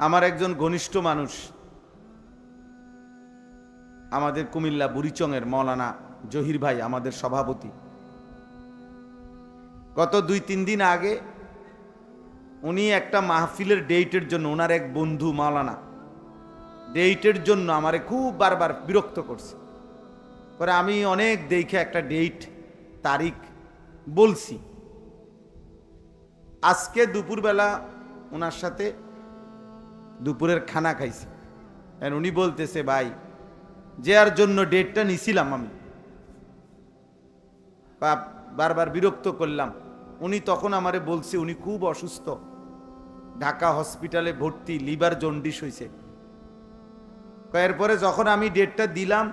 আমার একজন ঘনিষ্ঠ মানুষ, আমাদের কুমিল্লা বুড়িচংয়ের মৌলানা জহির ভাই, আমাদের সভাপতি, গত 2-3 দিন আগে উনি একটা মাহফিলের ডেটের জন্য, ওনার এক বন্ধু মৌলানা ডেটের জন্য আমারে খুব বারবার বিরক্ত করছে। পরে আমি অনেক দেখে একটা ডেট তারিখ বলছি। আজকে দুপুরবেলা ওনার সাথে দুপুরের খানা খাইছি, উনি বলতেছে, ভাই যে আর জন্য ডেটটা নিছিলাম আমি বারবার বিরক্ত করলাম। উনি তখন আমারে বলছে উনি খুব অসুস্থ, ঢাকা হসপিটালে ভর্তি, লিভার জন্ডিস হয়েছে। এরপরে যখন আমি ডেটটা দিলাম,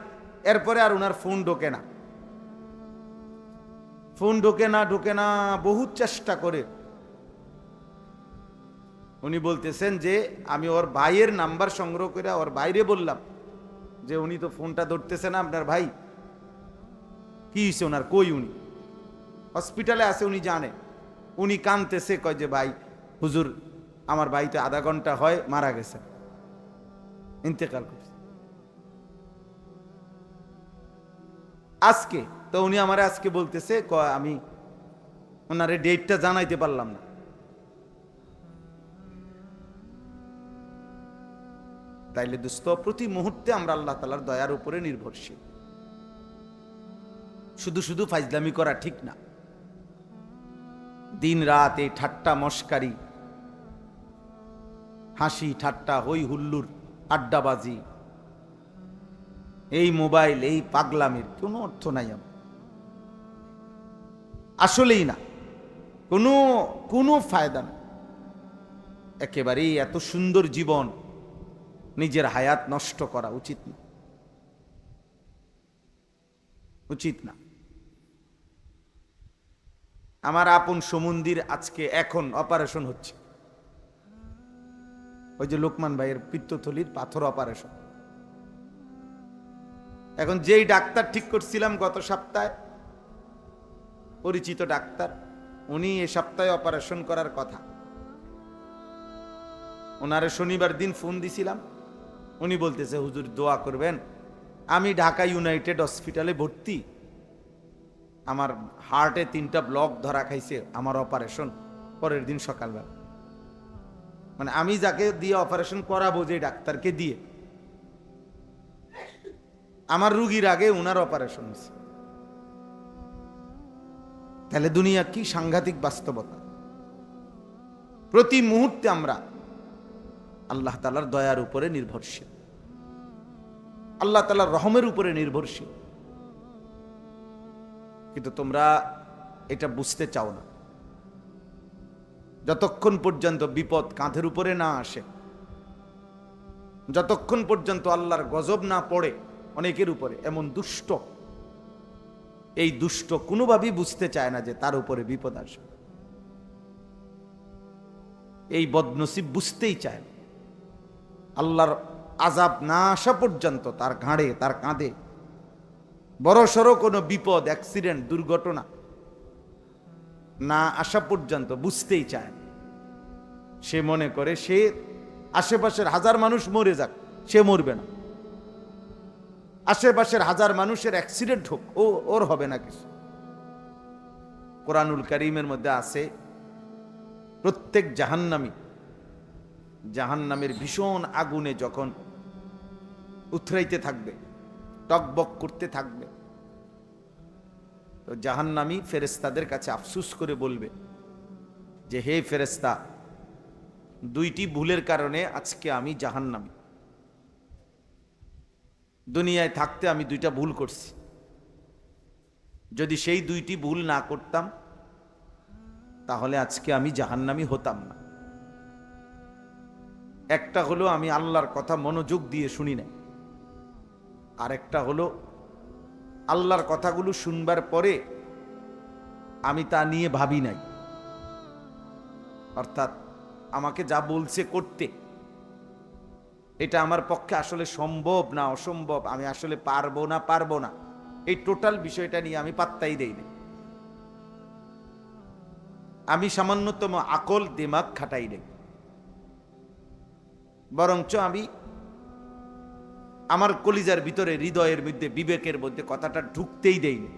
এরপরে আর ওনার ফোন ঢোকে না, ঢোকে না বহুত চেষ্টা করে। উনি বলতেছেন যে আমি ওর ভাইয়ের নাম্বার সংগ্রহ করে ওর বাইরে বললাম যে উনি তো ফোনটা ধরতেছে না, আপনার ভাই কি হয়েছে ওনার, কই উনি হসপিটালে আছে, উনি জানে। উনি কানতেছে, কয় যে ভাই হুজুর আমার ভাই তো আধা ঘন্টা হয় মারা গেছে, ইন্তেকাল করছে আজকে। তো উনি আমারে আজকে বলতেছে, আমি ওনারে ডেটটা জানাইতে পারলাম না। তাইলে দোস্ত, প্রতি মুহূর্তে আমরা আল্লাহ তাআলার দয়ার উপরে নির্ভরশীল। শুধু শুধু ফাইজলামি করা ঠিক না। দিন রাত এই ঠাট্টা মস্কারি, হাসি ঠাট্টা, হই হুল্লুর, আড্ডাবাজি, এই মোবাইল, এই পাগলামির কোনো অর্থ নাই। আসলেই না, কোনো ফায়দা না। একেবারেই এত সুন্দর জীবন, নিজের হায়াত নষ্ট করা উচিত না, উচিত না। আমার আপন সমুন্দির আজকে এখন অপারেশন হচ্ছে, ওই যে লোকমান ভাইয়ের পিত্তথলির পাথর অপারেশন। এখন যেই ডাক্তার ঠিক করছিলাম গত সপ্তাহে, পরিচিত ডাক্তার, উনি এ সপ্তাহে অপারেশন করার কথা। ওনারে শনিবার দিন ফোন দিছিলাম, উনি বলতেছে হুজুর দোয়া করবেন, আমি ঢাকা ইউনাইটেড হসপিটালে ভর্তি, আমার হার্টে 3টা ব্লক ধরা খাইছে, আমার অপারেশন পরের দিন সকালবেলা। মানে আমি যাকে দিয়ে অপারেশন করাবো, যে ডাক্তারকে দিয়ে, আমার রুগীর আগে উনার অপারেশন হয়েছে। তাহলে দুনিয়া কি সাংঘাতিক বাস্তবতা। প্রতি মুহূর্তে আমরা আল্লাহ তাআলার দয়ার উপরে নির্ভরশীল, আল্লাহ তাআলার রহমের উপরে নির্ভরশীল। কিন্তু তোমরা এটা বুঝতে চাও না। যতক্ষণ পর্যন্ত বিপদ কাঁধের উপরে না আসে, যতক্ষণ পর্যন্ত আল্লাহর গজব না পড়ে অনেকের উপরে, এমন দুষ্ট, এই দুষ্ট কোনোভাবেই বুঝতে চায় না যে তার উপরে বিপদ আসবে। এই বদনসিব বুঝতেই চায় না। আল্লাহর আযাব না আসা পর্যন্ত তার ঘাড়ে, তার কাঁধে বড়সড় কোনো বিপদ, অ্যাক্সিডেন্ট, দুর্ঘটনা না আসা পর্যন্ত বুঝতেই চায় না। সে মনে করে সে আশেপাশের 1000 মানুষ মরে যাক, সে মরবে না। আশেপাশের 1000 মানুষের অ্যাক্সিডেন্ট হোক, ওর হবে না কিছু। কোরআনুল কারীমের মধ্যে আছে, প্রত্যেক জাহান্নামের ভীষণ আগুনে যখন উথরাইতে থাকবে, টকবক করতে থাকবে, তো জাহান্নামী ফেরেশতাদের কাছে আফসোস করে বলবে যে হে ফেরেশতা, 2টি ভুলের কারণে আজকে আমি জাহান্নামী। দুনিয়ায় থাকতে আমি 2টা ভুল করছি, যদি সেই 2টি ভুল না করতাম তাহলে আজকে আমি জাহান্নামী হতাম না। একটা হলো আমি আল্লাহর কথা মনোযোগ দিয়ে শুনি না, আর একটা হলো আল্লাহর কথাগুলো শুনবার পরে আমি তা নিয়ে ভাবি নাই। অর্থাৎ আমাকে যা বলছে করতে, এটা আমার পক্ষে আসলে সম্ভব না অসম্ভব, আমি আসলে পারবো না, এই টোটাল বিষয়টা নিয়ে আমি পাত্তাই দেই না। আমি সামান্যতম আকল দিমাগ খাটাই নেই। বরঞ্চ আমি আমার কলিজার ভিতরে, হৃদয়ের মধ্যে, বিবেকের মধ্যে কথাটা ঢুকতেই দেইনি।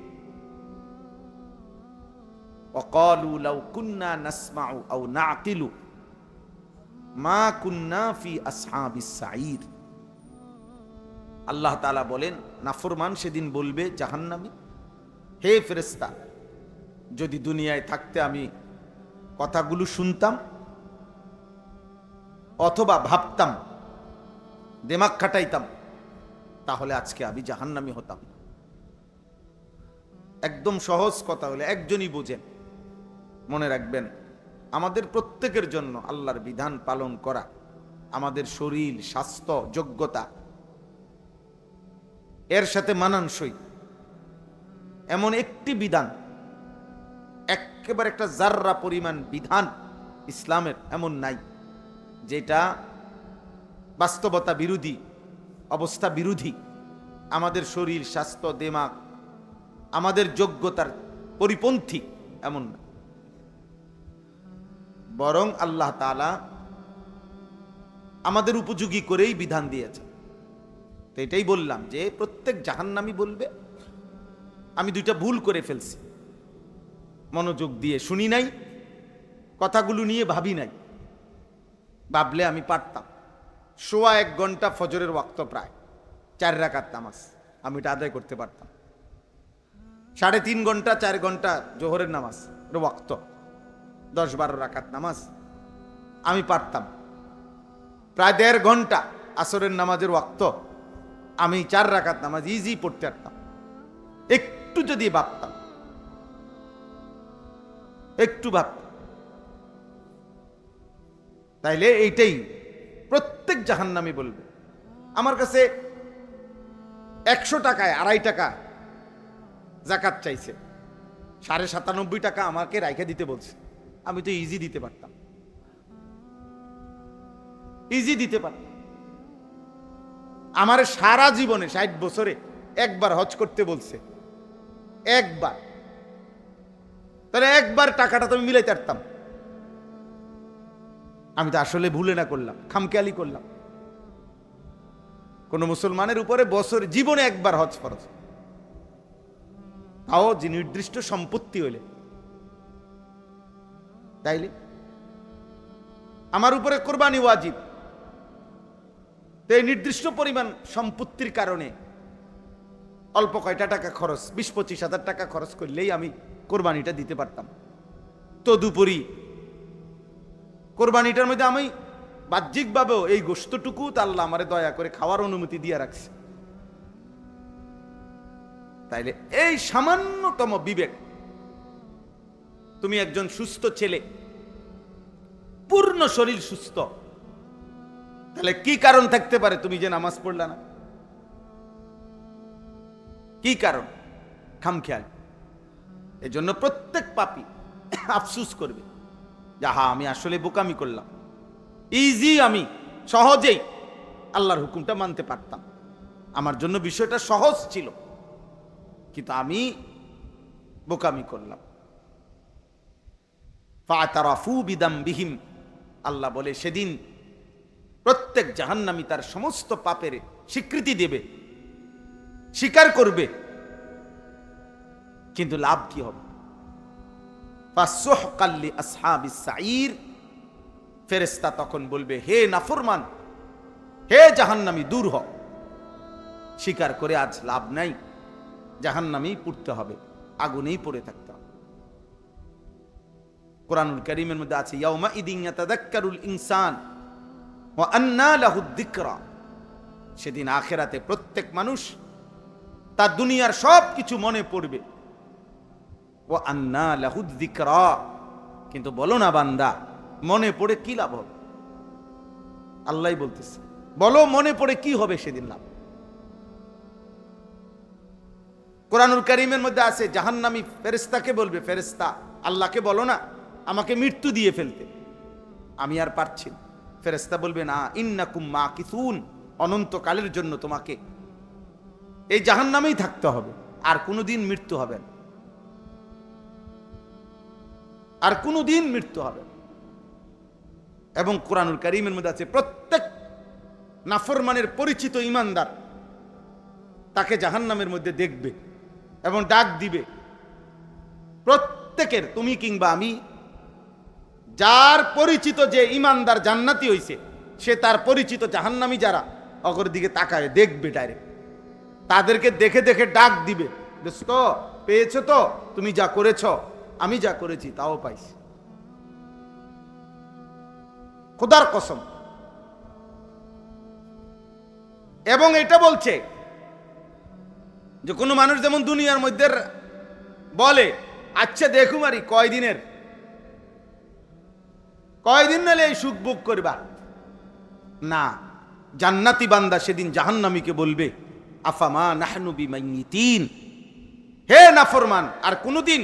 وقالوا لو كنا نسمع أو نعقل ما كنا في أصحاب السعير। আল্লাহ তাআলা বলেন, নাফরমান সেদিন বলবে জাহান্নামী, হে ফেরেশতা, যদি দুনিয়ায় থাকতে আমি কথাগুলো শুনতাম অথবা ভাবতাম, দিমাগ খাটাইতাম, তাহলে আজকে আমি জাহান্নামী হতাম। একদম সহজ কথা হলে একজনই বোঝেন। মনে রাখবেন, আমাদের প্রত্যেকের জন্য আল্লাহর বিধান পালন করা, আমাদের শরীর, স্বাস্থ্য, যোগ্যতা এর সাথে মানানসই এমন একটি বিধান, একেবারে একটা জাররা পরিমাণ বিধান ইসলামের এমন নাই যেটা বাস্তবতা বিরোধী, অবস্থা বিরোধী, আমাদের শরীর, স্বাস্থ্য, দিমাগ, আমাদের যোগ্যতার পরিপন্থী, এমন না। বরং আল্লাহ তাআলা আমাদের উপযোগী করেই বিধান দিয়েছে। তো এটাই বললাম যে প্রত্যেক জাহান্নামী বলবে, আমি দুইটা ভুল করে ফেলছি, মনোযোগ দিয়ে শুনি নাই, কথাগুলো নিয়ে ভাবি নাই, ভাবলে আমি পারতাম। 1.25 ঘন্টা ফজরের ওয়াক্ত, প্রায় 4 রাকাত নামাজ, আমি এটা আদায় করতে পারতাম। 3.5 ঘন্টা 4 ঘন্টা জোহরের নামাজ ওয়াক্ত, 10-12 রাকাত নামাজ আমি পারতাম। প্রায় 1.5 ঘন্টা আসরের নামাজের ওয়াক্ত, আমি 4 রাকাত নামাজ ইজি পড়তে পারতাম, একটু যদি ভাবতাম, একটু ভাবতাম। তাইলে এইটাই প্রত্যেক জাহান্নামী বলবে। আমার কাছে 100 টাকায় 2.5 টাকা যাকাত চাইছে, 97.5 টাকা আমাকে রাইখে দিতে বলছে, আমি তো ইজি দিতে পারতাম, ইজি দিতে পারতাম। আমার সারা জীবনে 60 বছরে একবার হজ করতে বলছে, একবার, তাহলে একবার টাকাটা তো আমি মিলাইতে পারতাম। আমি তো আসলে ভুলে না করলাম, খামখেয়ালি করলাম। কোন মুসলমানের উপরে বছর জীবনে একবার হজ ফরজ, তাও যে নির্দিষ্ট সম্পত্তি হইলে। তাইলে আমার উপরে কোরবানি ওয়াজিব, এই নির্দিষ্ট পরিমাণ সম্পত্তির কারণে অল্প কয়টা টাকা খরচ, 20-25 হাজার টাকা খরচ করলেই আমি কোরবানিটা দিতে পারতাম। তদুপরি কোরবানিটার মধ্যে আমি বাহ্যিকভাবেও এই গোশতটুকু তো আল্লাহ আমারে দয়া করে খাওয়ার অনুমতি দিয়ে রাখছে। তাইলে এই সামান্যতম বিবেক, তুমি একজন সুস্থ ছেলে, পূর্ণ শরীর সুস্থ, তাহলে কি কারণ থাকতে পারে তুমি যে নামাজ পড়লা না? কি কারণ? খামখেয়াল। এই জন্য প্রত্যেক পাপী আফসুস করবে, যাহা আমি আসলে বোকামি করলাম, ইজি, আমি সহজেই আল্লাহর হুকুমটা মানতে পারতাম, আমার জন্য বিষয়টা সহজ ছিল, কিন্তু আমি বোকামি করলাম। ফাতারাফু বিদামবিহিম, আল্লাহ বলে সেদিন প্রত্যেক জাহান্নামী তার সমস্ত পাপের স্বীকৃতি দেবে, স্বীকার করবে, কিন্তু লাভ কি হবে? ফাসুহকাল লিআসহাবিস সাঈর, ফেরেশতা তখন বলবে, হে নাফরমান, হে জাহান্নামী, দূর হ। স্বীকার করে আজ লাভ নাই, জাহান্নামেই পড়তে হবে, আগুনেই পড়ে থাকতে হবে। কুরআনুল কারীমের মধ্যে আছে, ইয়াউমা ইদিন ইয়াতাযাক্কারুল ইনসান ওয়া আন্না লাহুদ যিকরা, সেদিন আখিরাতে প্রত্যেক মানুষ তার দুনিয়ার সব কিছু মনে পড়বে। ওয়া আন্না লাহুদ যিকরা, কিন্তু বলো না বান্দা, মনে পড়ে কি লাভ হবে? আল্লাহই বলতেছে, বলো মনে পড়ে কি হবে সেদিন লাভ? কুরআনুল কারীমের মধ্যে আছে, জাহান্নামী ফেরেশতাকে বলবে, ফেরেশতা আল্লাহকে বলো না আমাকে মৃত্যু দিয়ে ফেলতে, আমি আর পারছি না। ফেরেশতা বলবে, না, ইন্নাকুম মাকিসুন, অনন্তকালের জন্য তোমাকে এই জাহান্নামেই থাকতে হবে, আর কোনোদিন মৃত্যু হবে না, আর কোনোদিন মৃত্যু হবে না। এবং কুরআনুল কারীমের মধ্যে আছে, প্রত্যেক নাফরমানের পরিচিত ইমানদার তাকে জাহান্নামের মধ্যে দেখবে এবং ডাক দিবে। প্রত্যেকের, তুমি কিংবা আমি, যার পরিচিত যে ইমানদার জান্নাতি হইছে, সে তার পরিচিত জাহান্নামী যারা অগর দিকে তাকায় দেখবে ডাইরেক্ট। তাদেরকে দেখে দেখে ডাক দিবে, দোস্ত পেয়েছো তো, তুমি যা করেছ, আমি যা করেছি তাও পাইছি, খোদার কসম। এবং এটা বলছে যে কোনো মানুষ যেমন দুনিয়ার মধ্যে বলে, আচ্ছা দেখুম আরি কয়দিন নালে এই সুখ ভোগ করবা না, জান্নাতি বান্দা সেদিন জাহান্নামীকে বলবে, আফামা নাহনু বিমাইয়িতিন, হে নাফরমান, আর কোনোদিন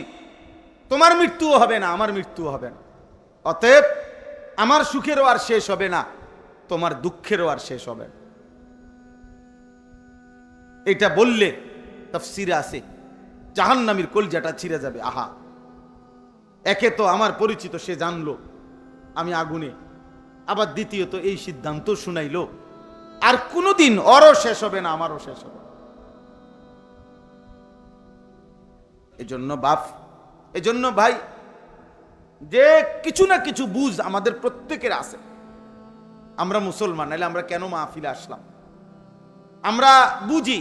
তোমার মৃত্যুও হবে না, আমার মৃত্যুও হবে না, অতএব আমার সুখেরও আর শেষ হবে না, তোমার দুঃখেরও আর শেষ হবে না। এটা বললে তাফসীরে আছে জাহান্নামীর কলজাটা ছিঁড়ে যাবে। আহা, একে তো আমার পরিচিত, সে জানলো আমি আগুনে, আবার দ্বিতীয়ত এই সিদ্ধান্ত শুনাইলো, আর কোনোদিন ওরও শেষ হবে না, আমারও শেষ হবে। এজন্য ভাই, যে কিছু না কিছু বুঝ আমাদের প্রত্যেকের আছে। আমরা মুসলমান, নাহলে আমরা কেন মাহফিলে আসলাম? আমরা বুঝি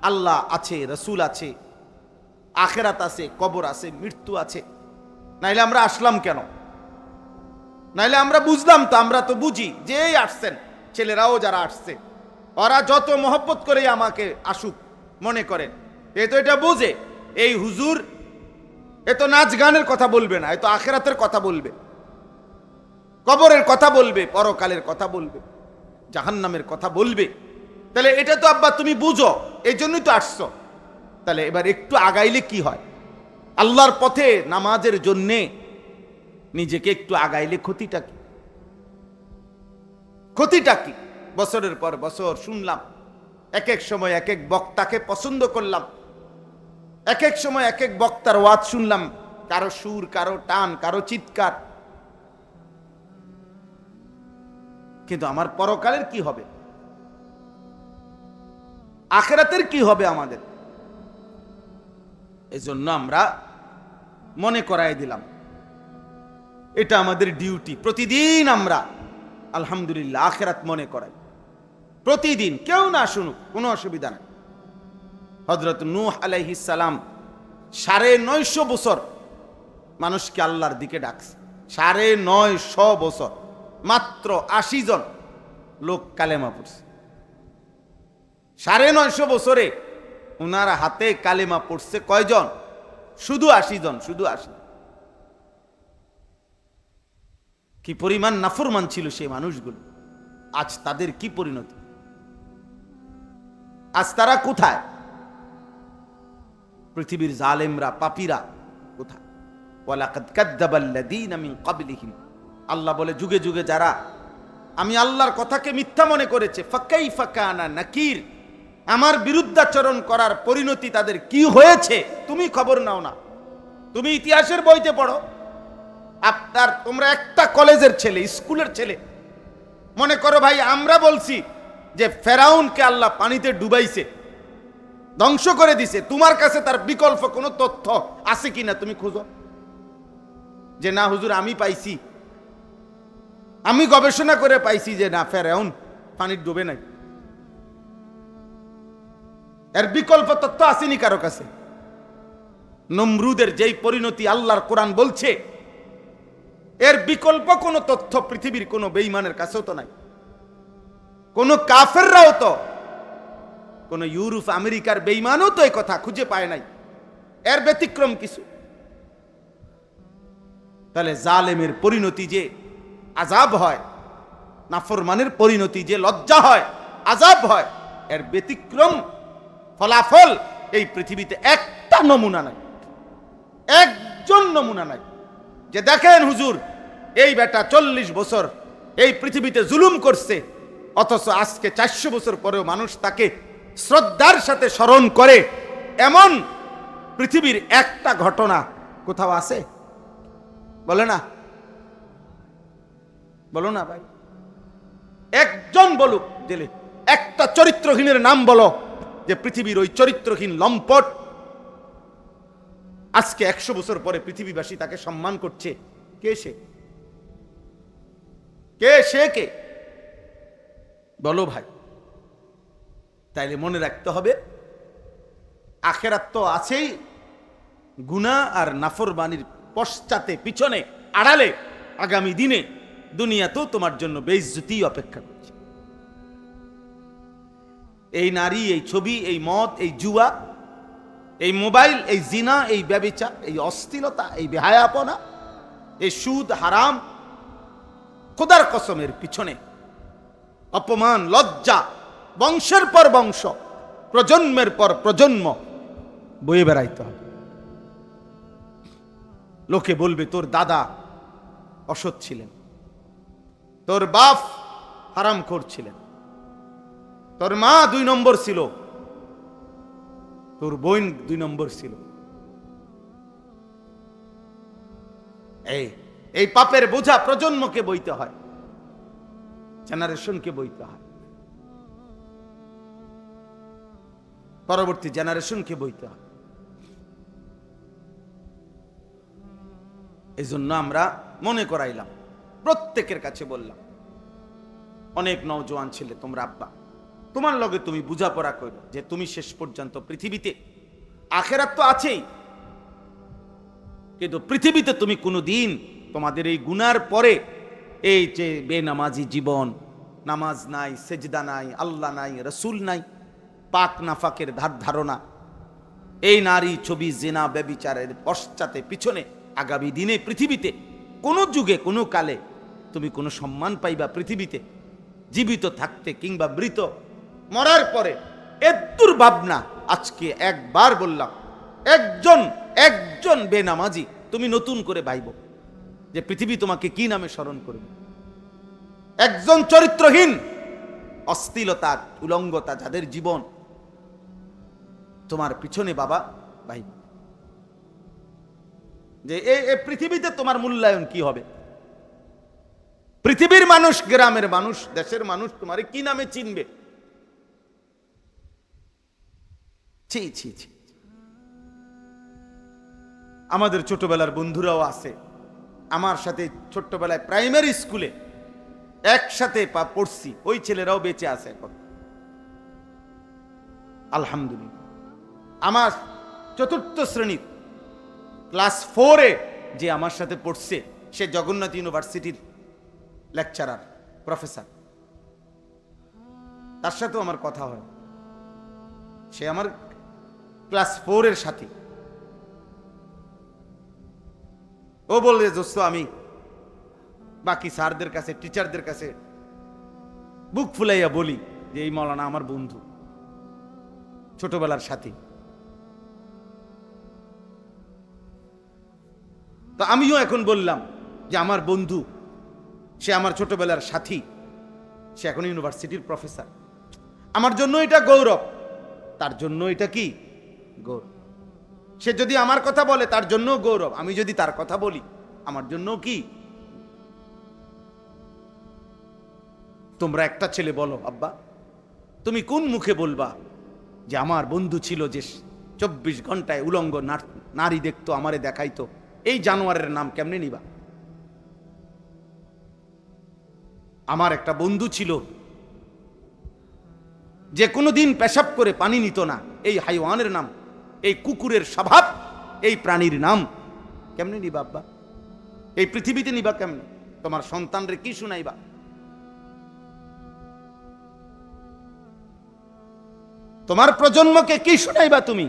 আল্লাহ আছে, রসুল আছে, আখেরাত আছে, কবর আছে, মৃত্যু আছে, নাইলে আমরা আসলাম কেন? নাইলে আমরা বুঝলাম তো, আমরা তো বুঝি যে আসছেন, ছেলেরাও যারা আসছে ওরা যত মহব্বত করে আমাকে আসুক মনে করেন, এ তো এটা বুঝে এই হুজুর এ তো নাচ গানের কথা বলবে না, এ তো আখেরাতের কথা বলবে, কবরের কথা বলবে, পরকালের কথা বলবে, জাহান্নামের কথা বলবে। তাহলে এটা তো আব্বা তুমি বুঝো, এই জন্যই তো আসছো। তাহলে এবার একটু আগাইলে কি হয়? আল্লাহর পথে নামাজের জন্যে নিজেকে একটু আগাইলে ক্ষতিটা কি? ক্ষতিটা কি? বছরের পর বছর শুনলাম, এক এক সময় এক এক বক্তাকে পছন্দ করলাম, এক এক সময় এক এক বক্তার ওয়াজ শুনলাম, কারো সুর, কারো টান, কারো চিৎকার, কিন্তু আমার পরকালের কি হবে? আখিরাতের কি হবে আমাদের? এজন্য আমরা মনে করাই দিলাম, এটা আমাদের ডিউটি। প্রতিদিন আমরা আলহামদুলিল্লাহ আখিরাত মনে করাই, প্রতিদিন। কেউ না শুনুক, কোনো অসুবিধা নাই। হযরত নূহ আলাইহিস সালাম ৯৫০ বছর মানুষকে আল্লাহর দিকে ডাকছে, ৯৫০ বছর, মাত্র ৮০ জন লোক কালেমা পড়ছে। ৯৫০ বছরে ওনার হাতে কালেমা পড়ছে কয়জন? শুধু ৮০ জন, শুধু ৮০। কি পরিমাণ নাফরমান ছিল সেই মানুষগুলো, আজ তাদের কি পরিণতি? আজ তারা কোথায়? পৃথিবীর জালেমরা, পাপীরা কোথায়? ওয়ালাকাদ কাযযাবাল্লাযীনা মিন ক্বাবলিহিম, আল্লাহ বলে যুগে যুগে যারা আমি আল্লাহর কথাকে মিথ্যা মনে করেছে, ফাকাইফা কানা নাকির, আমার বিরুদ্ধাচরণ করার পরিণতি তাদের কি হয়েছে তুমি খবর নাও না। তুমি ইতিহাসের বইতে পড়ো। তোমরা একটা কলেজের ছেলে, স্কুলের ছেলে, মনে করো ভাই আমরা বলছি যে ফেরাউনকে আল্লাহ পানিতে ডুবাইছে, ধ্বংস করে দিছে, তোমার কাছে তার বিকল্প কোনো তথ্য আছে কিনা তুমি খুঁজো, যে না হুজুর আমি পাইছি, আমি গবেষণা করে পাইছি যে না ফেরাউন পানির ডুবে নাই। এর বিকল্প তথ্য আসেনি কারো কাছে। নমরুদের যেই পরিণতি আল্লাহর কোরআন বলছে, এর বিকল্প কোন তথ্য পৃথিবীর কোন বেঈমানের কাছেও তো নাই, কোন কাফেররাও তো, কোন ইউরোপ আমেরিকার বেঈমানও তো এই কথা খুঁজে পায় নাই। এর ব্যতিক্রম কিছু? তাহলে জালেমের পরিণতি যে আযাব হয়, নাফরমানের পরিণতি যে লজ্জা হয়, আযাব হয়, এর ব্যতিক্রম ফলাফল এই পৃথিবীতে একটা নমুনা নাই, একজন নমুনা নাই যে দেখেন হুজুর এই বেটা 40 বছর এই পৃথিবীতে জুলুম করছে, অথচ আজকে 400 বছর পরেও মানুষ তাকে শ্রদ্ধার সাথে স্মরণ করে, এমন পৃথিবীর একটা ঘটনা কোথাও আছে? বলে না, বলো না ভাই, একজন বলুক দিলে একটা চরিত্রহীনের নাম বলো যে পৃথিবীর ওই চরিত্রহীন লম্পট আজকে 100 বছর পরে পৃথিবীবাসী তাকে সম্মান করছে। কে সে? কে সে? কে বলো ভাই? তাইলে মনে রাখতে হবে আখেরাত তো আছেই, গুনাহ আর নাফরমানির পশ্চাতে, পিছনে, আড়ালে আগামী দিনে দুনিয়াতেও তোমার জন্য বেইজ্জতি অপেক্ষা করছে। এই নারী, এই ছবি, এই মদ, এই জুয়া, এই মোবাইল, এই জিনা, এই ব্যভিচার, এই অশ্লীলতা, এই বেহায়াপনা, এই সুদ, হারাম, খোদার কসমের পিছনে অপমান, লজ্জা, বংশের পর বংশ, প্রজন্মের পর প্রজন্ম বয়ে বেড়াইতে হবে। লোকে বলবে তোর দাদা অসৎ ছিলেন, তোর বাপ হারামখোর ছিলেন, তোর মা 2 নম্বর ছিল, তোর বোন 2 নম্বর ছিল। এই পাপের বোঝা প্রজন্মকে বইতে হয়, জেনারেশনকে বইতে হয়, পরবর্তী জেনারেশনকে বইতে হয়। এই জন্য আমরা মনে করাইলাম, প্রত্যেকের কাছে বললাম, অনেক নওজোয়ান ছেলে তোমরা আব্বা, তোমার লগে তুমি বুঝাপড়া করো যে তুমি শেষ পর্যন্ত পৃথিবীতে, আখেরাত তো আছেই, কিন্তু পৃথিবীতে তুমি কোনোদিন তোমাদের এই গুনার পরে এই যে বেনামাজি জীবন, নামাজ নাই, সেজদা নাই, আল্লাহ নাই, রসুল নাই, পাক নাফাকের ধারণা, এই নারী, ছবি, জিনা, ব্যভিচারের পশ্চাতে, পিছনে আগামী দিনে পৃথিবীতে কোনো যুগে, কোনো কালে তুমি কোনো সম্মান পাইবা পৃথিবীতে জীবিত থাকতে কিংবা মৃত, মরার পরে এদ্দুর ভাবনা। আজকে একবার বললাম, একজন বেনামাজি তুমি নতুন করে ভাইব যে পৃথিবী তোমাকে কি নামে স্মরণ করবে। একজন চরিত্রহীন, অশ্লীলতা, উলঙ্গতা যাদের জীবন, তোমার পিছনে বাবা ভাই, যে এই পৃথিবীতে তোমার মূল্যায়ন কি হবে? পৃথিবীর মানুষ, গ্রামের মানুষ, দেশের মানুষ তোমারে কি নামে চিনবে? ছি ছি ছি। আমাদের ছোটবেলার বন্ধুরাও আছে, আমার সাথে ছোট্টবেলায় প্রাইমারি স্কুলে একসাথে পড়ছি, ওই ছেলেরাও বেঁচে আছে এখন আলহামদুলিল্লাহ। আমার 4র্থ শ্রেণীর ক্লাস 4-এ যে আমার সাথে পড়ছে, সে জগন্নাথ ইউনিভার্সিটির লেকচারার, প্রফেসর, তার সাথেও আমার কথা হয়। সে আমার ক্লাস 4-এর সাথী। ও বললে দোস্ত, আমি বাকি স্যারদের কাছে, টিচারদের কাছে বুক ফুলাইয়া বলি যে এই মৌলানা আমার বন্ধু, ছোটবেলার সাথী। তো আমিও এখন বললাম যে আমার বন্ধু, সে আমার ছোটবেলার সাথী, সে এখন ইউনিভার্সিটির প্রফেসর। আমার জন্য এটা গৌরব, তার জন্য এটা কি গৌরব। সে যদি আমার কথা বলে তার জন্য গৌরব, আমি যদি তার কথা বলি আমার জন্য কি। তোমরা একটা ছেলে বলো, আব্বা তুমি কোন মুখে বলবা যে আমার বন্ধু ছিল যে 24 ঘন্টায় উলঙ্গ নারী দেখতো, আমারে দেখাইতো, এই জানোয়ারের নাম কেমনে নিবা? আমার একটা বন্ধু ছিল যে কোনোদিন পেশাব করে পানি নিত না, এই হাইওয়ানের নাম, এই কুকুরের স্বভাব, এই প্রাণীর নাম কেমনে নিবা আব্বা? এই পৃথিবীতে নিবা কেমনে? তোমার সন্তানরে কি শুনাইবা? তোমার প্রজন্মকে কি শুনাইবা তুমি?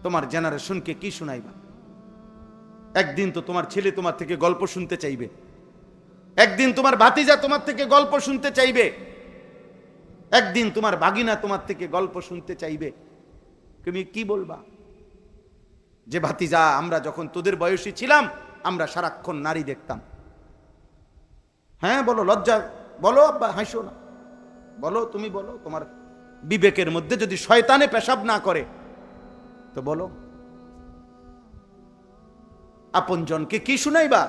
তোমার জেনারেশনকে কি শুনাইবা? একদিন তো তোমার ছেলে তোমার থেকে গল্প শুনতে চাইবে, একদিন তোমার ভাতিজা তোমার থেকে গল্প শুনতে চাইবে, একদিন তোমার ভাগিনা তোমার থেকে গল্প শুনতে চাইবে। তুমি কি বলবা? যে ভাতিজা, আমরা যখন তোদের বয়সী ছিলাম আমরা সারাক্ষণ নারী দেখতাম। হ্যাঁ বলো, লজ্জা বলো আব্বা, হাসো না, বলো, তুমি বলো। তোমার বিবেকের মধ্যে যদি শয়তানে পেশাব না করে তো বলো। আপনজনকে কি শুনাইবা?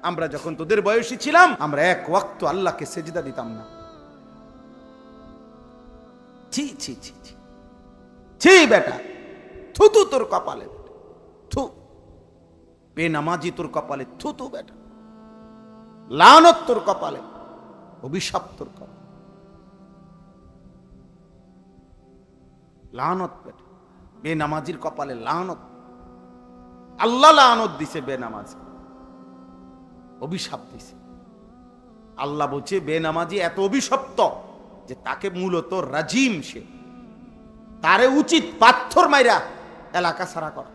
আমরা যখন তোদের বয়সী ছিলাম আমরা এক ওয়াক্ত আল্লাহকে সেজদা দিতাম না। ছি ছি ছি ছি ছি বেটা, থুতু তোর কপালে, থু, বেনামাজি তোর কপালে, থুতু বেটা, লানত তোর কপালে, অভিশাপ তোর কপালে, লানত বেটা, বেনামাজির কপালে লানত। আল্লাহ লানত দিছে বেনামাজি, অভিশাপ দিছে। আল্লাহ বলছে বেনামাজি এত অভিশপ্ত যে তাকে মূলত রাজিম, সে তারে উচিত পাথর মাইরা এলাকা ছাড়া করা।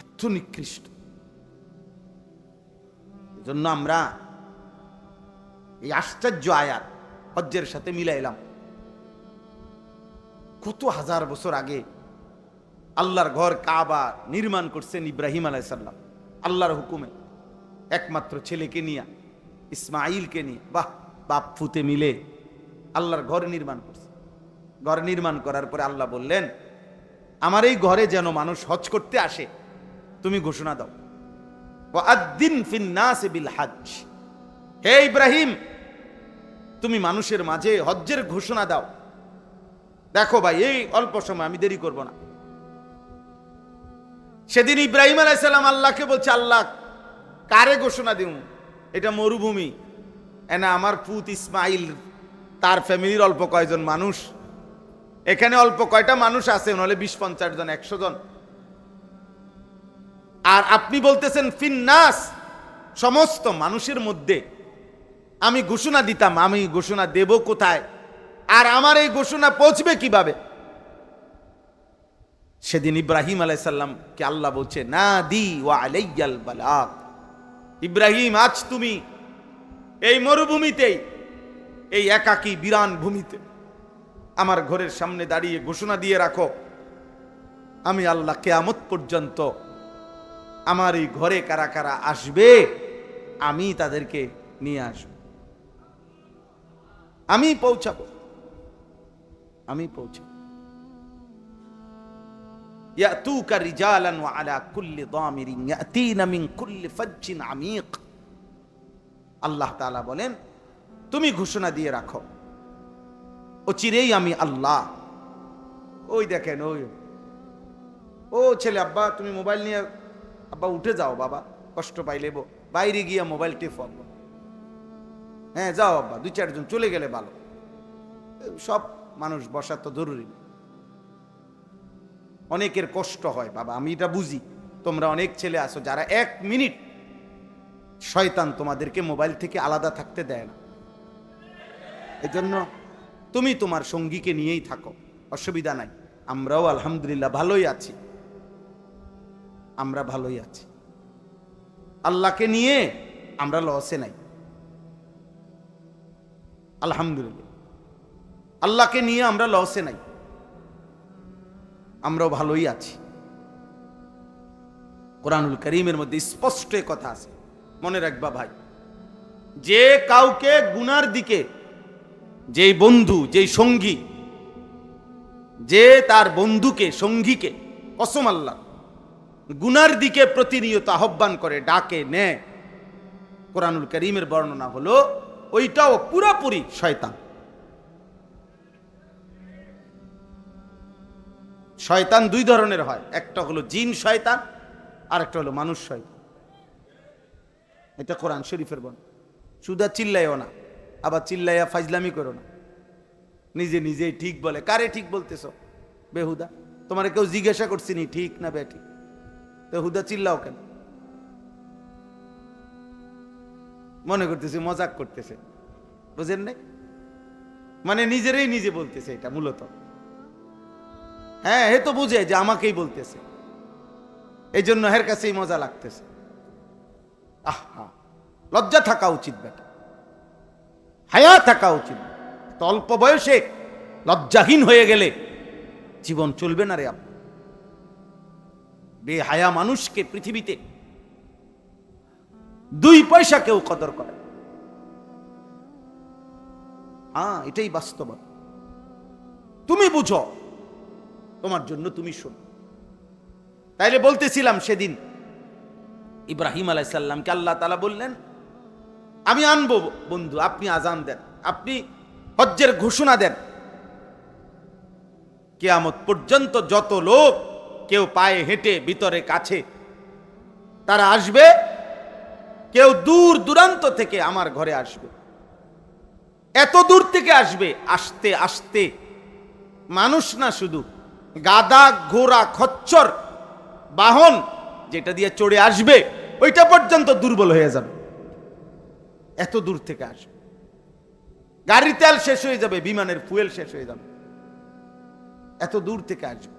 এত নিকৃষ্ট। এজন্য আমরা এই আশ্চর্য আয়াত হজ্জের সাথে মিলাইলাম। কত হাজার বছর আগে আল্লাহর ঘর কাবা নির্মাণ করছেন ইব্রাহিম আলাইহিস সালাম আল্লাহর হুকুমে, একমাত্র ছেলেকে নিয়ে, ইসমাইলকে নিয়ে। বাহ, বাপ ফুতে মিলে আল্লাহর ঘর নির্মাণ করছে। ঘর নির্মাণ করার পরে আল্লাহ বললেন, আমার এই ঘরে যেন মানুষ হজ করতে আসে, তুমি ঘোষণা দাও, ওয়াআদ্দিন ফিন নাস বিল হজ্জ। হে ইব্রাহিম, তুমি মানুষের মাঝে হজ্জের ঘোষণা দাও। দেখো ভাই, এই অল্প সময়, আমি দেরি করব না। সেদিন ইব্রাহিম আলাইহিস সালাম আল্লাহকে বলছে, আল্লাহ কারে ঘোষণা দিও? এটা মরুভূমি, এনা আমার পুত ইসমাইল, তার ফ্যামিলির অল্প কয়জন মানুষ, এখানে অল্প কয়টা মানুষ আছে, নাহলে 20-50 জন, 100 জন। আর আপনি বলতেছেন ফিন্নাস, সমস্ত মানুষের মধ্যে আমি ঘোষণা দিতাম, আমি ঘোষণা দেব কোথায়? আর আমার এই ঘোষণা পৌঁছবে কিভাবে? সেদিন ইব্রাহিম আলাইহিস সালামকে আল্লাহ বলছে, না দি ওয়া আলাইয়াল বালাগ। ইব্রাহিম, আজ তুমি এই মরুভূমিতেই, এই একাকী বিরান ভূমিতে আমার ঘরের সামনে দাঁড়িয়ে ঘোষণা দিয়ে রাখো, আমি আল্লাহ কিয়ামত পর্যন্ত আমার এই ঘরে কারা কারা আসবে, আমি তাদেরকে নিয়ে আসব, আমি পৌঁছাবো, আমি পৌঁছাবো। ইয়াতুকা রিজালান ওয়া আলা কুল্লি দামিরিন ইয়াতিনা মিন কুল্লি ফাজ্জিন আমিক। আল্লাহ তাআলা বলেন, তুমি ঘোষণা দিয়ে রাখো, অচিরেই আমি আল্লাহ। ওই দেখেন, ও ছেলে, আব্বা তুমি মোবাইল নিয়ে, আব্বা উঠে যাও, বাবা কষ্ট পাইলে বাইরে গিয়া মোবাইল টেপো, হ্যাঁ যাও আব্বা, 2-4 জন চলে গেলে ভালো। সব মানুষ বসা তো জরুরি। অনেকের কষ্ট হয় বাবা, আমি এটা বুঝি। তোমরা অনেক ছেলে আছো যারা 1 মিনিট শয়তান তোমাদেরকে মোবাইল থেকে আলাদা থাকতে দেয় না। এজন্য তুমি তোমার সঙ্গীকে নিয়েই থাকো, অসুবিধা নাই। আমরাও আলহামদুলিল্লাহ ভালোই আছি, আমরা ভালোই আছি। আল্লাহকে নিয়ে আমরা লসে নাই, আলহামদুলিল্লাহ। আল্লাহকে নিয়ে আমরা লসে নাই, আমরাও ভালোই আছি। কোরআনুল কারীমের মধ্যে স্পষ্ট কথা আছে, মনে রাখবা ভাই। যে কাউকে গুনার দিকে, যেই বন্ধু, যেই সঙ্গী, যে তার বন্ধুকে, সঙ্গীকে, কসম আল্লাহ, গুনার দিকে প্রতিনিয়ত আহ্বান করে, ডাকে, নেয়, কোরআনুল কারীমের বর্ণনা হলো ওইটাও পুরোপুরি শয়তান। শয়তান 2 ধরনের হয়, একটা হলো জিন শয়তান, আর একটা হলো মানুষ শয়তান। এটা কোরআন শরীফের বর্ণনা। শুধু চিল্লাইও না, আবার চিল্লাইয়া ফাজলামি করো না, নিজে নিজেই ঠিক বলে। কারে ঠিক বলতেছ বেহুদা? তোমার কেউ জিজ্ঞাসা করছিনি ঠিক না বেঠিক, তো হুদা চিল্লাও কেন? মনে করতেছে মজাক করতেছে, বুঝেন নাই? মানে নিজেরই নিজে বলতেছে এটা মূলত। হ্যাঁ, হে তো বুঝে যে আমাকেই বলতেছে, এই জন্য হের কাছেই মজা লাগতেছে। আহা, লজ্জা থাকা উচিত বেটা, হায়া থাকা উচিত। তো অল্প বয়সে লজ্জাহীন হয়ে গেলে জীবন চলবে না রে আপনি। বেহায়া মানুষকে পৃথিবীতে 2 পয়সা কেউ কদর করে। হ্যাঁ, এটাই বাস্তব। তুমি বুঝো, তোমার জন্য তুমি শোনো। তাইলে বলতেছিলাম সেদিন ইব্রাহিম আলাইহিস সালামকে আল্লাহ তাআলা বললেন, আমি আনবো বন্ধু, আপনি আজান দেন, আপনি হজ্জের ঘোষণা দেন। কিয়ামত পর্যন্ত যত লোক, কেউ পায়ে হেঁটে ভিতরে কাছে, তারা আসবে, কেউ দূর দূরান্ত থেকে আমার ঘরে আসবে। এত দূর থেকে আসবে, আসতে আসতে মানুষ না, শুধু গাদা, ঘোড়া, খচ্চর বাহন যেটা দিয়ে চড়ে আসবে, ওইটা পর্যন্ত দুর্বল হয়ে যাবে। এত দূর থেকে আসবে, গাড়ির তেল শেষ হয়ে যাবে, বিমানের ফুয়েল শেষ হয়ে যাবে, এত দূর থেকে আসবে।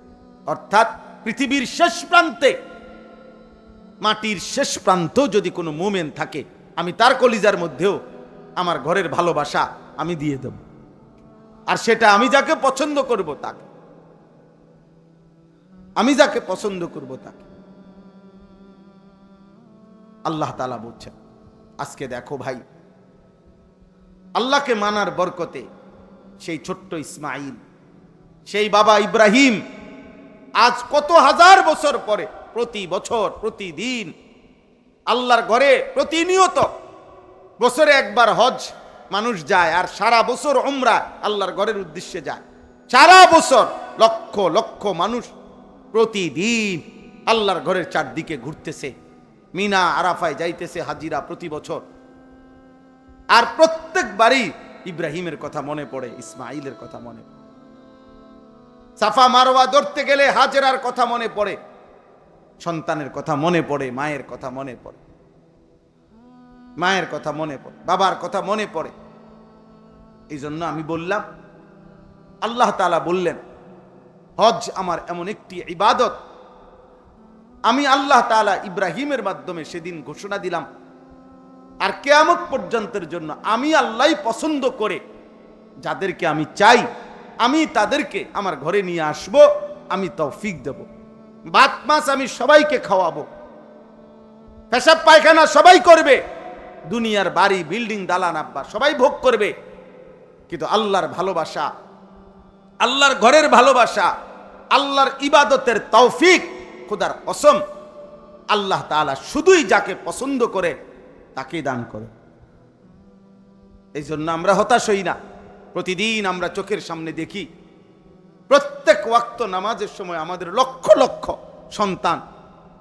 অর্থাৎ পৃথিবীর শেষ প্রান্তে, মাটির শেষ প্রান্ত যদি কোনো মোমেন থাকে, আমি তার কলিজার মধ্যেও আমার ঘরের ভালোবাসা আমি দিয়ে দেব। আর সেটা আমি যাকে পছন্দ করব তাকে, আমি যাকে পছন্দ করব তাকে। আল্লাহ তাআলা বলছেন, আজকে দেখো ভাই, আল্লাহকে মানার বরকতে সেই ছোট্ট ইসমাইল, সেই বাবা ইব্রাহিম আজ কত হাজার বছর পরে প্রতি বছর, প্রতিদিন আল্লাহর ঘরে প্রতিনিয়ত বছরে একবার হজ মানুষ যায়, আর সারা বছর উমরা আল্লাহর ঘরের উদ্দেশ্যে যায়। সারা বছর লক্ষ লক্ষ মানুষ প্রতিদিন আল্লাহর ঘরের চারদিকে ঘুরতেছে, মিনা আরাফায় যাইতেছে হাজিরা প্রতি বছর। আর প্রত্যেকবারই ইব্রাহিমের কথা মনে পড়ে, ইসমাইলের কথা মনে পড়ে। সাফা মারওয়া ধরতে গেলে হাজেরার কথা মনে পড়ে, সন্তানের কথা মনে পড়ে, মায়ের কথা মনে পড়ে, মায়ের কথা মনে পড়ে, বাবার কথা মনে পড়ে। এই জন্য আমি বললাম, আল্লাহ তাআলা বললেন হজ আমার এমন একটি ইবাদত, আমি আল্লাহ তাআলা ইব্রাহিমের মাধ্যমে সেদিন ঘোষণা দিলাম, আর কিয়ামত পর্যন্তের জন্য আমি আল্লাহই পছন্দ করে যাদেরকে আমি চাই, আমি তাদেরকে আমার ঘরে নিয়ে আসব, আমি তৌফিক দেব। ভাত মাছ আমি সবাইকে খাওয়াবো, পেশাব পায়খানা সবাই করবে, দুনিয়ার বাড়ি বিল্ডিং দালান আব্বা সবাই ভোগ করবে, কিন্তু আল্লাহর ভালোবাসা, আল্লাহর ঘরের ভালোবাসা, আল্লাহর ইবাদতের তৌফিক, খোদার কসম, আল্লাহ তাআলা শুধুই যাকে পছন্দ করে তাকেই দান করে। এই জন্য আমরা হতাশ হই না। প্রতিদিন আমরা চোখের সামনে দেখি, প্রত্যেক ওয়াক্ত নামাজের সময় আমাদের লক্ষ লক্ষ সন্তান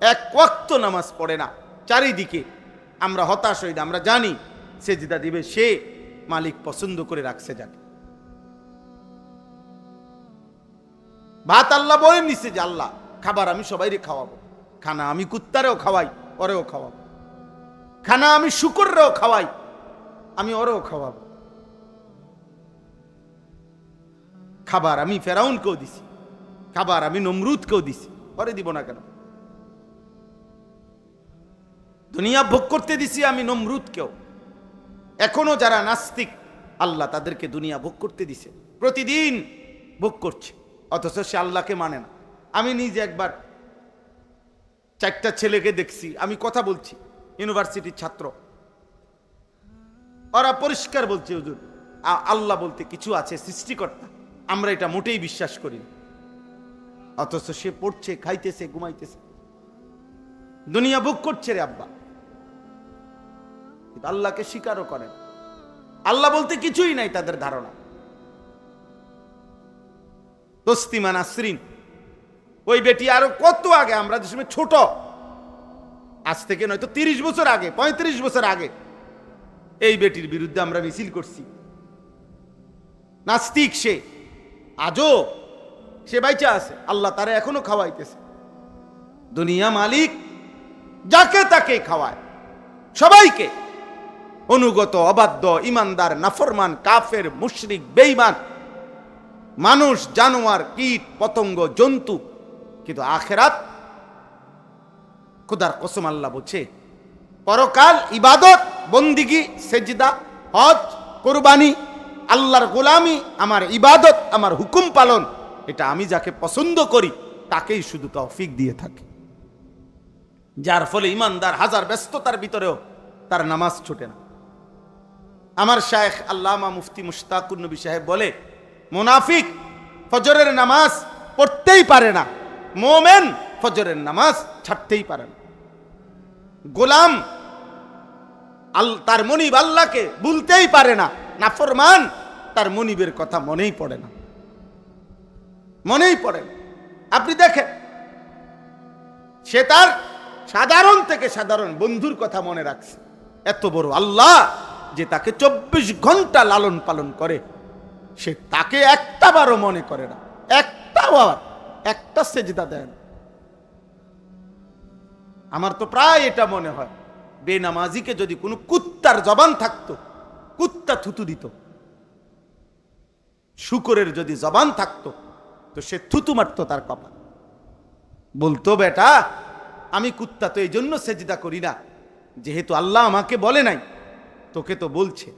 এক ওয়াক্ত নামাজ পড়ে না। চারিদিকে আমরা হতাশ হই না, আমরা জানি সেজদা দিবে সে মালিক পছন্দ করে রাখছে যাকে। ভাত আল্লাহ বলে নিছে যে আল্লাহ খাবার আমি সবাইরে খাওয়াবো, খানা আমি কুত্তারেও খাওয়াই, ওরেও খাওয়াবো, খানা আমি শুকররেও খাওয়াই, আমি ওরেও খাওয়াবো, খাবার আমি ফেরাউনকেও দিছি, খাবার আমি নমরুদকেও দিছি, ওরে দিব না কেন? দুনিয়া ভোগ করতে দিছি আমি নমরুদকেও। এখনো যারা নাস্তিক, আল্লাহ তাদেরকে দুনিয়া ভোগ করতে দিছে, প্রতিদিন ভোগ করছে, অথচ সে আল্লাহকে মানে না। আমি নিজে একবার 4টা ছেলেকে দেখছি, আমি কথা বলছি, ইউনিভার্সিটির ছাত্র, ওরা পরিষ্কার বলছে হুজুর আল্লাহ বলতে কিছু আছে, সৃষ্টিকর্তা, আমরা এটা মোটেই বিশ্বাস করি না। অথচ সে পড়ছে, খাইতেছে, ঘুমাইতেছে, দুনিয়া ভোগ করছে রে আব্বা, আল্লাহকে স্বীকারও করেন। আল্লাহ বলতে কিছুই নাই তাদের ধারণা। তসলিমা নাসরিন, ওই বেটি আরো কত আগে, আমরা যে সময় ছোট, আজ থেকে নয়তো 30 বছর আগে, 35 বছর আগে এই বেটির বিরুদ্ধে আমরা মিছিল করছি। নাস্তিক সে, আজও সে বাইচা আছে, আল্লাহ তারা এখনো খাওয়াইতেছে। দুনিয়া মালিক যাকে তাকে খাওয়ায়, সবাইকে, অনুগত, অবাধ্য, ইমানদার, নাফরমান, কাফের, মুশরিক, বেঈমান, মানুষ, জানোয়ার, কীট পতঙ্গ, জন্তু। কিন্তু আখিরাত, খোদার কসম আল্লাহ বলছে, পরকাল ইবাদত, বন্দিগি, সেজদা, হজ, কুরবানি, আল্লাহর গোলামি, আমার ইবাদত, আমার হুকুম পালন, এটা আমি যাকে পছন্দ করি তাকেই শুধু তৌফিক দিয়ে থাকি। যার ফলে ইমানদার হাজার ব্যস্ততার ভিতরেও তার নামাজ ছুটে না। আমার শায়েখ আল্লামা মুফতি মুশতাকুর নবী সাহেব বলে, মুনাফিক ফজরের নামাজ পড়তেই পারে না, মোমেন ফজরের নামাজ ছাড়তেই পারে না। গোলাম তার মনিব আল্লাহকে ভুলতেই পারে না, নাফরমান তার মনিবের কথা মনেই পড়ে না, মনেই পড়ে না। আপনি দেখেন, সে তার সাধারণ থেকে সাধারণ বন্ধুর কথা মনে রাখছে, এত বড় আল্লাহ যে তাকে 24 ঘন্টা লালন পালন করে, সে তাকে একটা বারও মনে করে না, একটা সেজদা দেয় না। আমার তো প্রায় এটা মনে হয়, বেনামাজিকে যদি কোনো কুত্তার জবান থাকতো, কুত্তা থুতু দিত। শুকরের যদি জবান থাকতো তো সে থুতু মারত তার কপাল, বলতো বেটা আমি কুত্তা তো এই জন্য সেজদা করি না, যেহেতু আল্লাহ আমাকে বলে নাই, তোকে তো বলছে,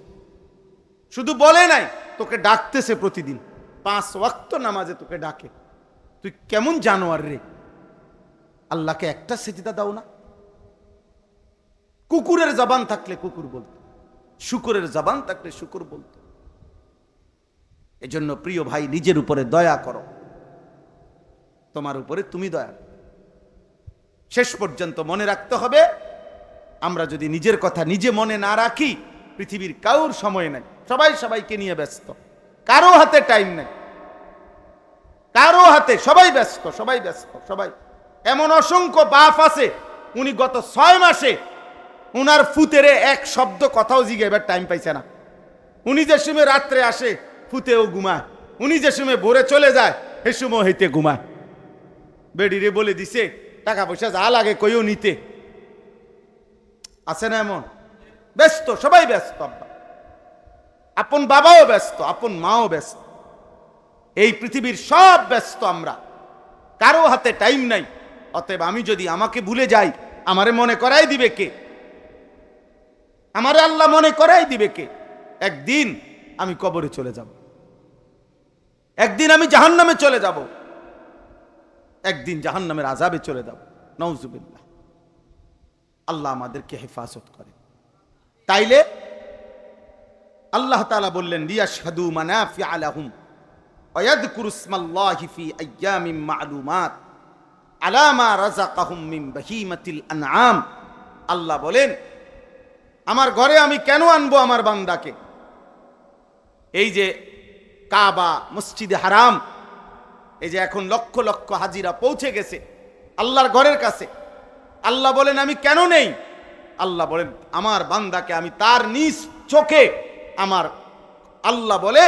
শুধু বলে নাই, তোকে ডাকতেছে প্রতিদিন 5 ওয়াক্ত নামাজে তোকে ডাকে, তুই কেমন জানোয়ার রে, আল্লাহকে একটা সেজদা দাও না। কুকুরের জবান থাকলে কুকুর বলতো, শুকরের জবান থাকলে শুকর বলতো। এজন্য প্রিয় ভাই, নিজের উপরে দয়া করো, তোমার উপরে তুমি দয়া। শেষ পর্যন্ত মনে রাখতে হবে, আমরা যদি নিজের কথা নিজে মনে না রাখি, পৃথিবীর কারোর সময় নাই, সবাই সবাইকে নিয়ে ব্যস্ত, কারো হাতে টাইম নেই, কারো হাতে, সবাই ব্যস্ত, সবাই ব্যস্ত, সবাই। এমন অসংখ্য বাপ আছে, উনি গত 6 মাসে উনার ফুতেরে এক শব্দ কথাও জিজ্ঞাসার টাইম পাইছে না। উনি যে সময় রাত্রে আসে ফুতেও ঘুমায়, উনি যে সময় ভোরে চলে যায় সে সময় হইতে ঘুমায়। বেডিরে বলে দিছে টাকা পয়সা যা লাগে কইও নিতে, আছে না এমন? ব্যস্ত, সবাই ব্যস্ত, আপন বাবাও ব্যস্ত, আপন মাও ব্যস্ত, এই পৃথিবীর সব ব্যস্ত, আমরা কারো হাতে টাইম নাই। অতএব আমি যদি আমাকে ভুলে যাই, আমারে মনে করাই দিবে কে? আমারে আল্লাহ মনে করাই দিবে কে? একদিন আমি কবরে চলে যাব, একদিন আমি জাহান্নামে চলে যাব, একদিন জাহান্নামের আযাবে চলে যাব, নাউযুবিল্লাহ। আল্লাহ আমাদেরকে হেফাজত করে। তাইলে আল্লাহ তাআলা বললেন, লিয়াশহাদু মানাফিআ লাহুম ওয়া ইয়াযকুরু ইসমাল্লাহি ফি আইয়ামিন মা'লুমাত আলা মা রাযাকাহুম মিন বাহিমাতিল আনআম। আল্লাহ বলেন, আমার ঘরে আমি কেন আনবো আমার বান্দাকে? এই যে কাবা, মসজিদে হারাম, এই যে এখন লক্ষ লক্ষ হাজিরা পৌঁছে গেছে আল্লাহর ঘরের কাছে, আল্লাহ বলেন আমি কেন নেই? আল্লাহ বলেন আমার বান্দাকে আমি তার নিজ চোখে, আমার আল্লাহ বলে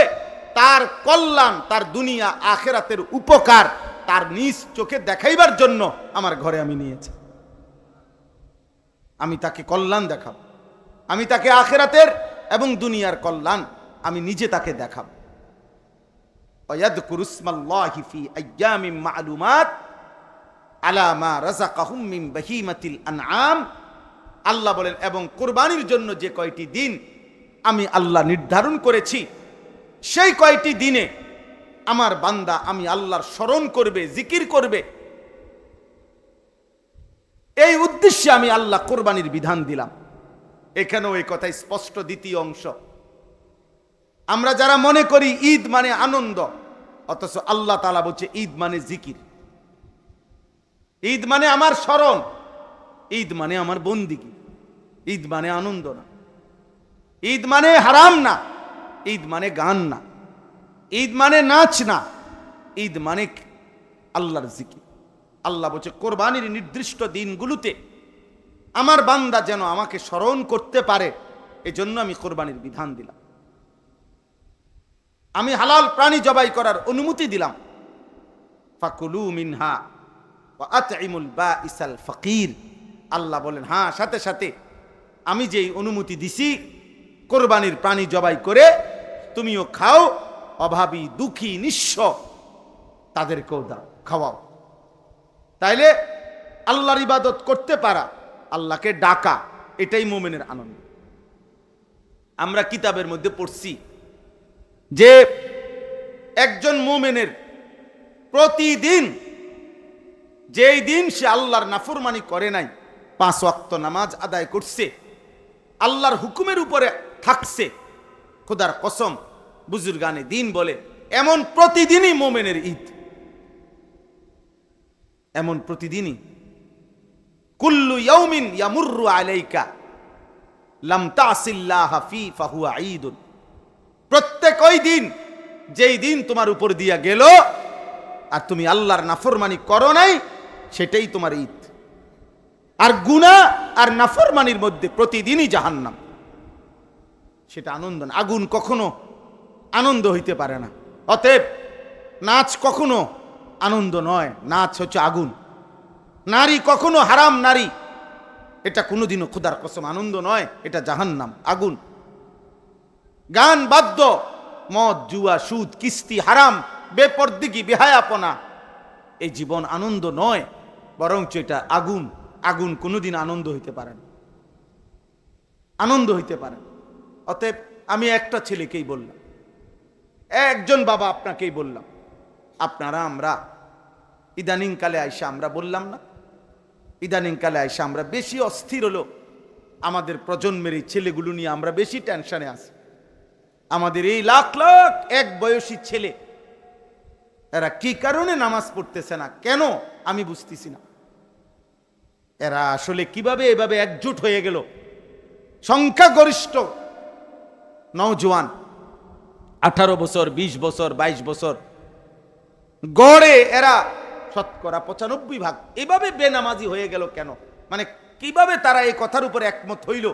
তার কল্যাণ, তার দুনিয়া আখেরাতের উপকার তার নিজ চোখে দেখাইবার জন্য আমার ঘরে আমি নিয়েছি। আমি তাকে কল্যাণ দেখাবো, আমি তাকে আখেরাতের এবং দুনিয়ার কল্যাণ আমি নিজে তাকে দেখাবো। ওয়ায়াযকুরু ইসমাল্লাহি ফি আইয়ামিন মা'লুমাত আলা মা রাযাকাহুম মিন বাহিমাতিল আনআম। আল্লাহ বলেন এবং কুরবানির জন্য যে কয়টি দিন আমি আল্লাহ নির্ধারণ করেছি, সেই কয়টি দিনে আমার বান্দা আমি আল্লাহর স্মরণ করবে, জিকির করবে, এই উদ্দেশ্যে আমি আল্লাহ কুরবানির বিধান দিলাম। এখানেও এই কথা স্পষ্ট, দ্বিতীয় অংশ। আমরা যারা মনে করি ঈদ মানে আনন্দ, অথচ আল্লাহ তাআলা বলছে ঈদ মানে জিকির, ঈদ মানে আমার স্মরণ, ঈদ মানে আমার বন্দিগি, ঈদ মানে আনন্দ না, ঈদ মানে হারাম না, ঈদ মানে গান না, ঈদ মানে নাচ না, ঈদ মানে আল্লাহর জিকির। আল্লাহ বলছে কোরবানির নির্দিষ্ট দিনগুলোতে আমার বান্দা যেন আমাকে স্মরণ করতে পারে, এজন্য আমি কোরবানির বিধান দিলাম। আমি হালাল প্রাণী জবাই করার অনুমতি দিলাম। ফাকুলু মিনহা ওয়া আতইমুল বাঈসাল ফাকির। আল্লাহ বলেন হ্যাঁ, সাথে সাথে আমি যেই অনুমতি দিছি কোরবানির প্রাণী জবাই করে তুমিও খাও, অভাবী, দুঃখী, নিঃস্ব তাদেরকেও দাও, খাওয়াও। তাইলে আল্লাহর ইবাদত করতে পারা, আল্লাহকে ডাকা, এটাই মুমিনের আনন্দ। আমরা কিতাবের মধ্যে পড়ছি যে একজন মুমিনের প্রতিদিন, যেই দিন সে আল্লাহর নাফরমানি করে নাই, 5 ওয়াক্ত নামাজ আদায় করছে, আল্লাহর হুকুমের উপরে থাকছে, খোদার কসম বুজুর্গানে দিন বলে এমন প্রতিদিনই মুমিনের ঈদ, এমন প্রতিদিনই। কুল্লু ইয়াউমিন ইয়ামুররু আলাইকা লাম তাসিল্লাহ ফি ফাহুয়া ঈদুন, প্রত্যেক ওই দিন যেই দিন তোমার উপর দিয়া গেল আর তুমি আল্লাহর নাফরমানি করো নাই, সেটাই তোমার ঈদ। আর গুনাহ আর নাফরমানির মধ্যে প্রতিদিনই জাহান্নাম, সেটা আনন্দ না। আগুন কখনো আনন্দ হইতে পারে না। অতএব নাচ কখনো আনন্দ নয়, নাচ হচ্ছে আগুন। নারী কখনো হারাম নারী, এটা কোনোদিনও খোদার কসম আনন্দ নয়, এটা জাহান্নাম, আগুন। গান বাদ্য, মদ জুয়া সুদ কিস্তি হারাম বেপরদিগি বেহায়াপনা, এই জীবন আনন্দ নয়, বরঞ্চ এটা আগুন। আগুন কোনোদিন আনন্দ হইতে পারে না, আনন্দ হইতে পারে। অতএব আমি একটা ছেলেকেই বললাম, একজন বাবা আপনাকেই বললাম, আপনারা আমরা ইদানিং কালে আইসা আমরা বললাম না, ইদানিং কালে আইসা আমরা বেশি অস্থির হলো, আমাদের প্রজন্মের এই ছেলেগুলো নিয়ে আমরা বেশি টেনশনে আছি। আমাদের এই লাখ লাখ এক বয়সী ছেলে, এরা কি কারণে নামাজ পড়তেছে না, কেন আমি বুঝতেছি না। এরা আসলে কিভাবে এভাবে একজোট হয়ে গেল? সংখ্যাগরিষ্ঠ নওজোয়ান 18 বছর 20 বছর 22 বছর গড়ে এরা শতকরা 95 এভাবে বেনামাজি হয়ে গেল কেন? মানে কিভাবে তারা এই কথার উপরে একমত হইল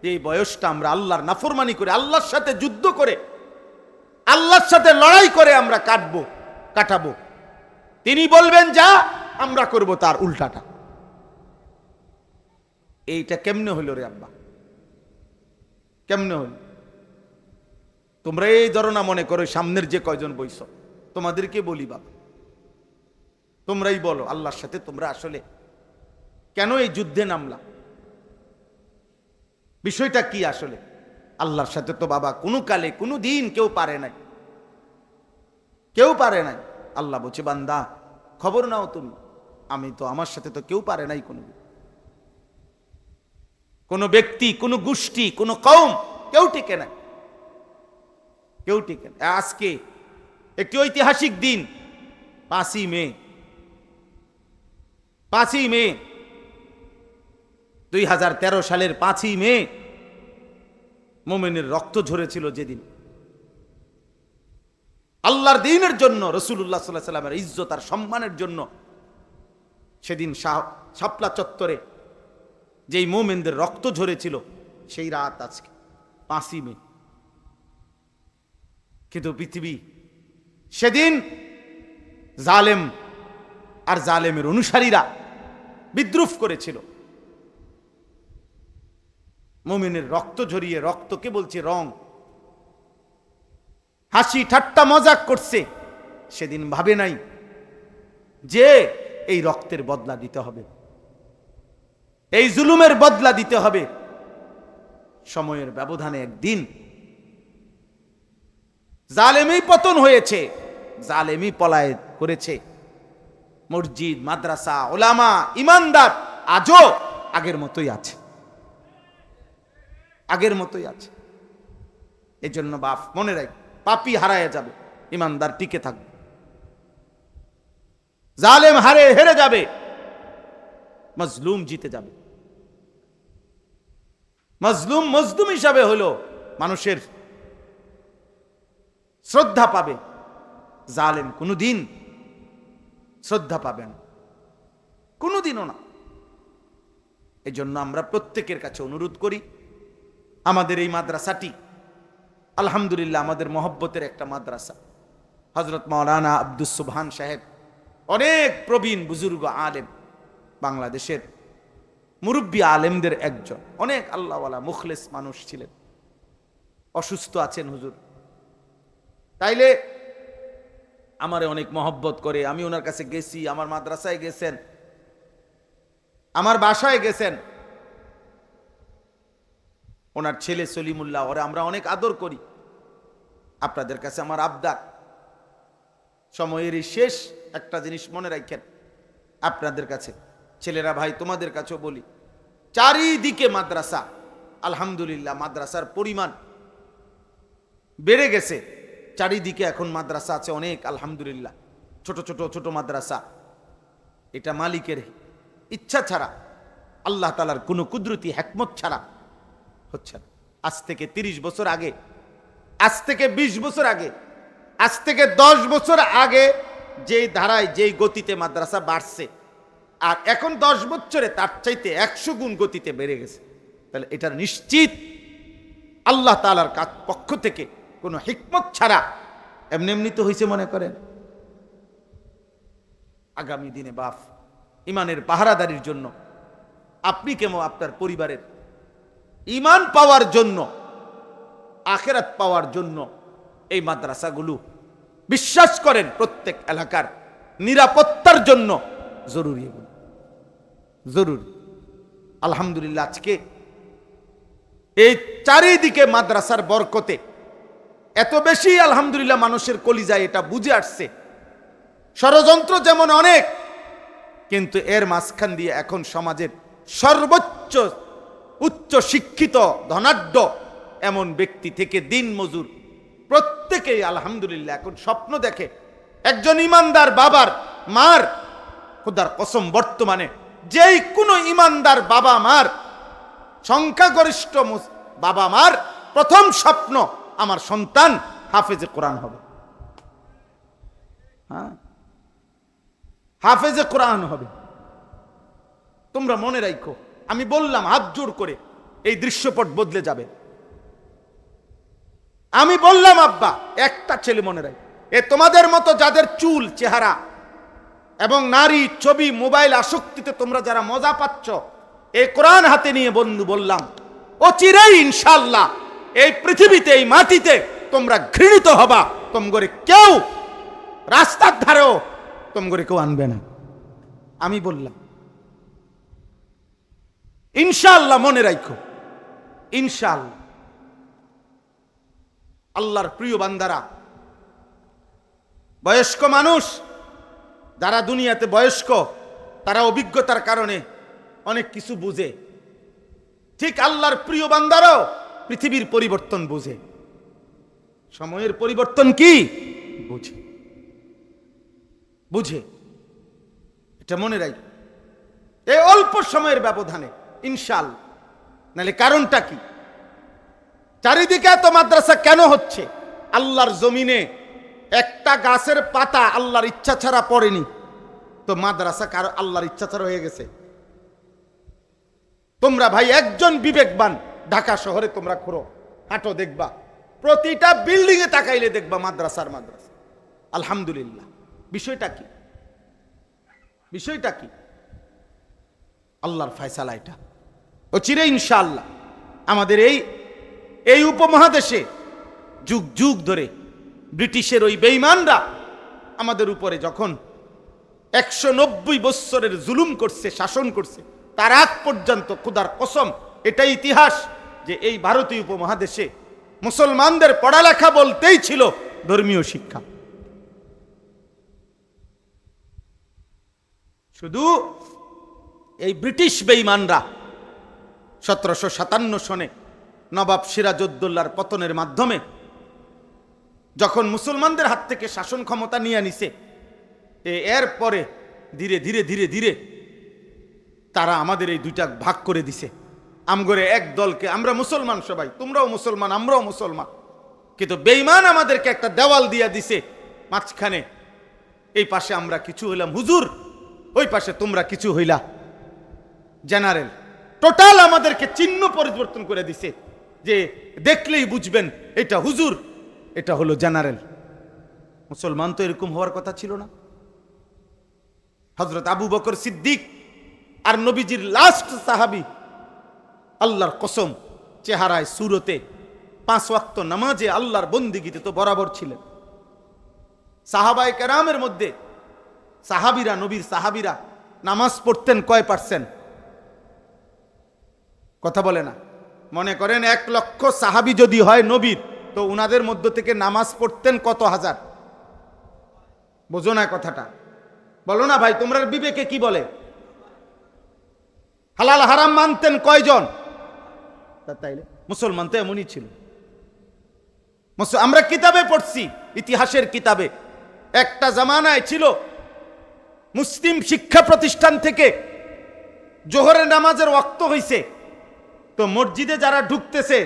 যে এই বয়সটা আমরা আল্লাহর নাফরমানি করে, আল্লাহর সাথে যুদ্ধ করে, আল্লাহর সাথে লড়াই করে আমরা কাটাবো। তিনি বলবেন যা, আমরা করব তার উল্টাটা। এইটা কেমনে হইল রে আব্বা, কেমনে হইল? তোমরা এই ধরনা মনে করো, সামনের যে কয়জন বইস তোমাদেরকে বলি বাবা, তোমরাই বলো আল্লাহর সাথে তোমরা আসলে কেন এই যুদ্ধে নামলা? বিষয়টা কি আসলে? আল্লাহর সাথে তো বাবা কোনো কালে কোনো দিন কেউ পারে নাই, কেউ পারে নাই। আল্লাহ বলছে বান্দা খবর নাও তুমি, আমি তো, আমার সাথে তো কেউ পারে নাই কোনোদিন। কোনো ব্যক্তি, কোনো গোষ্ঠী, কোনো কওম কেউ টিকে নাই, কেউ টিকে নাই। আজকে একটি ঐতিহাসিক দিন, 5ই মে 2013 সালের 5ই মে মুমিনের রক্ত ঝরেছিল যেদিন। আল্লাহর দ্বীনের জন্য, রাসূলুল্লাহ সাল্লাল্লাহু আলাইহি ওয়াসাল্লামের ইজ্জত আর সম্মানের জন্য সেদিন শাপলা চত্বরে যেই মুমিনদের রক্ত ঝরেছিল, সেই রাত আজকে 5ই মে। কিন্তু পৃথিবী সেদিন জালেম আর জালেমের অনুসারীরা বিদ্রুপ করেছিল। মুমিনের রক্ত ঝরিয়ে, রক্তকে বলছে রং, হাসি ঠাট্টা মজাক করছে। সেদিন ভাবে নাই যে এই রক্তের বদলা দিতে হবে, এই জুলুমের বদলা দিতে হবে। সময়ের ব্যবধানে একদিন জালেমই পতন হয়েছে, জালেমই পলায়ন করেছে। মসজিদ, মাদ্রাসা, ওলামা, ইমানদার আজও আগের মতোই আছে, আগের মতোই আছে। এজন্য বাপ মনে রাখ, পাপী হারায় যাবে, ইমানদার টিকে থাকবে। জালেম হেরে যাবে, মজলুম জিতে যাবে। মজলুম মজলুম হিসাবে হলো মানুষের শ্রদ্ধা পাবে, জালেম কোনোদিন শ্রদ্ধা পাবে না, কোনোদিনও না। এই জন্য আমরা প্রত্যেকের কাছে অনুরোধ করি, আমাদের এই মাদ্রাসাটি আলহামদুলিল্লাহ আমাদের মহব্বতের একটা মাদ্রাসা। হযরত মাওলানা আব্দুস সুবহান সাহেব অনেক প্রবীণ বুজুর্গ আলেম, বাংলাদেশের মুরব্বী আলেমদের একজন, অনেক আল্লাহওয়ালা মুখলেস মানুষ ছিলেন। অসুস্থ আছেন হুজুর, তাইলে আমারে অনেক মহব্বত করে। আমি ওনার কাছে গেছি, আমার মাদ্রাসায় গেছেন, আমার বাসায় গেছেন। ওনার ছেলে সলিমুল্লাহ, ওরে আমরা অনেক আদর করি। আপনাদের কাছে আমার আবদার, সময়ের শেষ একটা জিনিস মনে রাখেন, আপনাদের কাছে ছেলেরা, ভাই তোমাদের কাছেও বলি, চারিদিকে মাদ্রাসা, আলহামদুলিল্লাহ মাদ্রাসার পরিমাণ বেড়ে গেছে। চারিদিকে এখন মাদ্রাসা আছে অনেক, আলহামদুলিল্লাহ। ছোট ছোট ছোট মাদ্রাসা, এটা মালিকের ইচ্ছা ছাড়া আল্লাহ তাআলার কোনো কুদরতি হিকমত ছাড়া হচ্ছে না। আজ থেকে 30 বছর আগে, আজ থেকে 20 বছর আগে, আজ থেকে 10 বছর আগে যেই ধারায় যেই গতিতে মাদ্রাসা বাড়ছে, আর এখন 10 বছরে তার চাইতে 100 গুণ গতিতে বেড়ে গেছে। তাহলে এটা নিশ্চিত আল্লাহ তাআলার পক্ষ থেকে কোনো হিকমত ছাড়া এমনি এমনি তো হয়েছে মনে করেন। আগামী দিনে বাপ ইমানের পাহারাদারির জন্য আপনি কেমন আপনার পরিবারের ইমান পাওয়ার জন্য, আখিরাত পাওয়ার জন্য এই মাদ্রাসাগুলো বিশ্বাস করেন প্রত্যেক এলাকার নিরাপত্তার জন্য জরুরি, জরুরি। আলহামদুলিল্লাহ আজকে এই চারিদিকে মাদ্রাসার বরকতে এত বেশি আলহামদুলিল্লাহ মানুষের কলিজায় এটা বুঝে আসছে। ষড়যন্ত্র যেমন অনেক, কিন্তু এর মাঝখান দিয়ে এখন সমাজের সর্বোচ্চ উচ্চ শিক্ষিত ধনাঢ্য এমন ব্যক্তি থেকে দিন মজুর প্রত্যেকেই আলহামদুলিল্লাহ এখন স্বপ্ন দেখে একজন ইমানদার বাবার মার, খোদার কসম বর্তমানে যেই কোনো ইমানদার বাবা মার, সংখ্যাগরিষ্ঠ বাবা মার প্রথম স্বপ্ন আমার সন্তান হাফেজে কোরআন হবে। হ্যাঁ, হাফেজে কোরআন হবে। তোমরা মনে রাখো, আমি বললাম হাত জোর করে, এই দৃশ্যপট বদলে যাবে। আমি বললাম আব্বা একটা ছেলে মনে রাখ, এ তোমাদের মতো যাদের চুল চেহারা এবং নারী ছবি মোবাইল আসক্তিতে তোমরা যারা মজা পাচ্ছ, এই কোরআন হাতে নিয়ে বন্ধু বললাম অচিরেই ইনশাআল্লাহ এই পৃথিবীতে এই মাটিতে তোমরা ঘৃণিত হবা। তোমগরে কেউ রাস্তার ধারেও তোমগরে কেউ আনবে না। আমি বললাম ইনশাআল্লাহ, মনে রাখো ইনশাআল্লাহ। আল্লাহর প্রিয় বান্দারা, বয়স্ক মানুষ যারা দুনিয়াতে বয়স্ক, তারা অভিজ্ঞতার কারণে অনেক কিছু বুঝে। ঠিক আল্লাহর প্রিয় বান্দারাও পৃথিবীর পরিবর্তন বুঝে, সময়ের পরিবর্তন কি বুঝে, বুঝে। এটা মনে রাখ, এই অল্প সময়ের ব্যবধানে ইনশাআল্লাহ। নাহলে কারণটা কি? চারিদিকে এত মাদ্রাসা কেন হচ্ছে? আল্লাহর জমিনে একটা গাছের পাতা আল্লাহর ইচ্ছা ছাড়া পড়েনি, তো মাদ্রাসা কারো আল্লাহর ইচ্ছা ছাড়া হয়ে গেছে? তোমরা ভাই একজন বিবেকবান ঢাকা শহরে তোমরা ঘুরো, হাঁটো, দেখবা প্রতিটা বিল্ডিং এ তাকাইলে দেখবা মাদ্রাসার মাদ্রাসা। আলহামদুলিল্লাহ। বিষয়টা কি? বিষয়টা কি? আল্লাহর ফয়সালা এটা। ও চিরে ইনশাআল্লাহ আমাদের এই উপমহাদেশে যুগ যুগ ধরে ব্রিটিশের ওই বেঈমানরা আমাদের উপরে যখন 190 বৎসরের জুলুম করছে, শাসন করছে, তার আগ পর্যন্ত খোদার কসম এটাই ইতিহাস যে এই ভারতীয় উপমহাদেশে মুসলমানদের পড়ালেখা বলতেই ছিল ধর্মীয় শিক্ষা। শুধু এই ব্রিটিশ বেঈমানরা 1757 সনে নবাব সিরাজউদ্দৌলার পতনের মাধ্যমে যখন মুসলমানদের হাত থেকে শাসন ক্ষমতা নিয়ে নিছে, এরপরে ধীরে ধীরে ধীরে ধীরে তারা আমাদের এই দুইটা ভাগ করে দিছে। আমগরে এক দলকে, আমরা মুসলমান সবাই, তোমরাও মুসলমান আমরাও মুসলমান, কিন্তু বেঈমান আমাদেরকে একটা দেওয়াল দিয়া দিছে মাঝখানে। এই পাশে আমরা কিছু হইলাম হুজুর, ওই পাশে তোমরা কিছু হইলা জেনারেল। টোটাল আমাদেরকে চিহ্ন পরিবর্তন করে দিছে যে দেখলেই বুঝবেন এটা হুজুর, এটা হলো জেনারেল। মুসলমান তো এরকম হওয়ার কথা ছিল না। হযরত আবু বকর সিদ্দিক আর নবীজির লাস্ট সাহাবী, আল্লাহর কসম চেহারায় সুরতে 5 ওয়াক্ত নামাজে আল্লাহর বন্দিগিতে তো বরাবর ছিলেন। সাহাবায়ে কেরামের মধ্যে সাহাবীরা, নবীর সাহাবীরা নামাজ পড়তেন কয় পার্সেন্ট? কথা বলে না। মনে করেন 1 লক্ষ সাহাবী যদি হয় নবীর, তো উনাদের মধ্য থেকে নামাজ পড়তেন কত হাজার? বোঝো না কথাটা? বলো না ভাই, তোমরা বিবেকে কি বলে? হালাল হারাম মানতেন কয়জন? তাইলে মুসলমান তো এমনই ছিল। আমরা কিতাবে পড়ছি, ইতিহাসের কিতাবে, একটা জামানায় ছিল মুসলিম শিক্ষা প্রতিষ্ঠান থেকে জোহরের নামাজের ওয়াক্ত হইছে, তো মসজিদে যারা ঢুকতেছে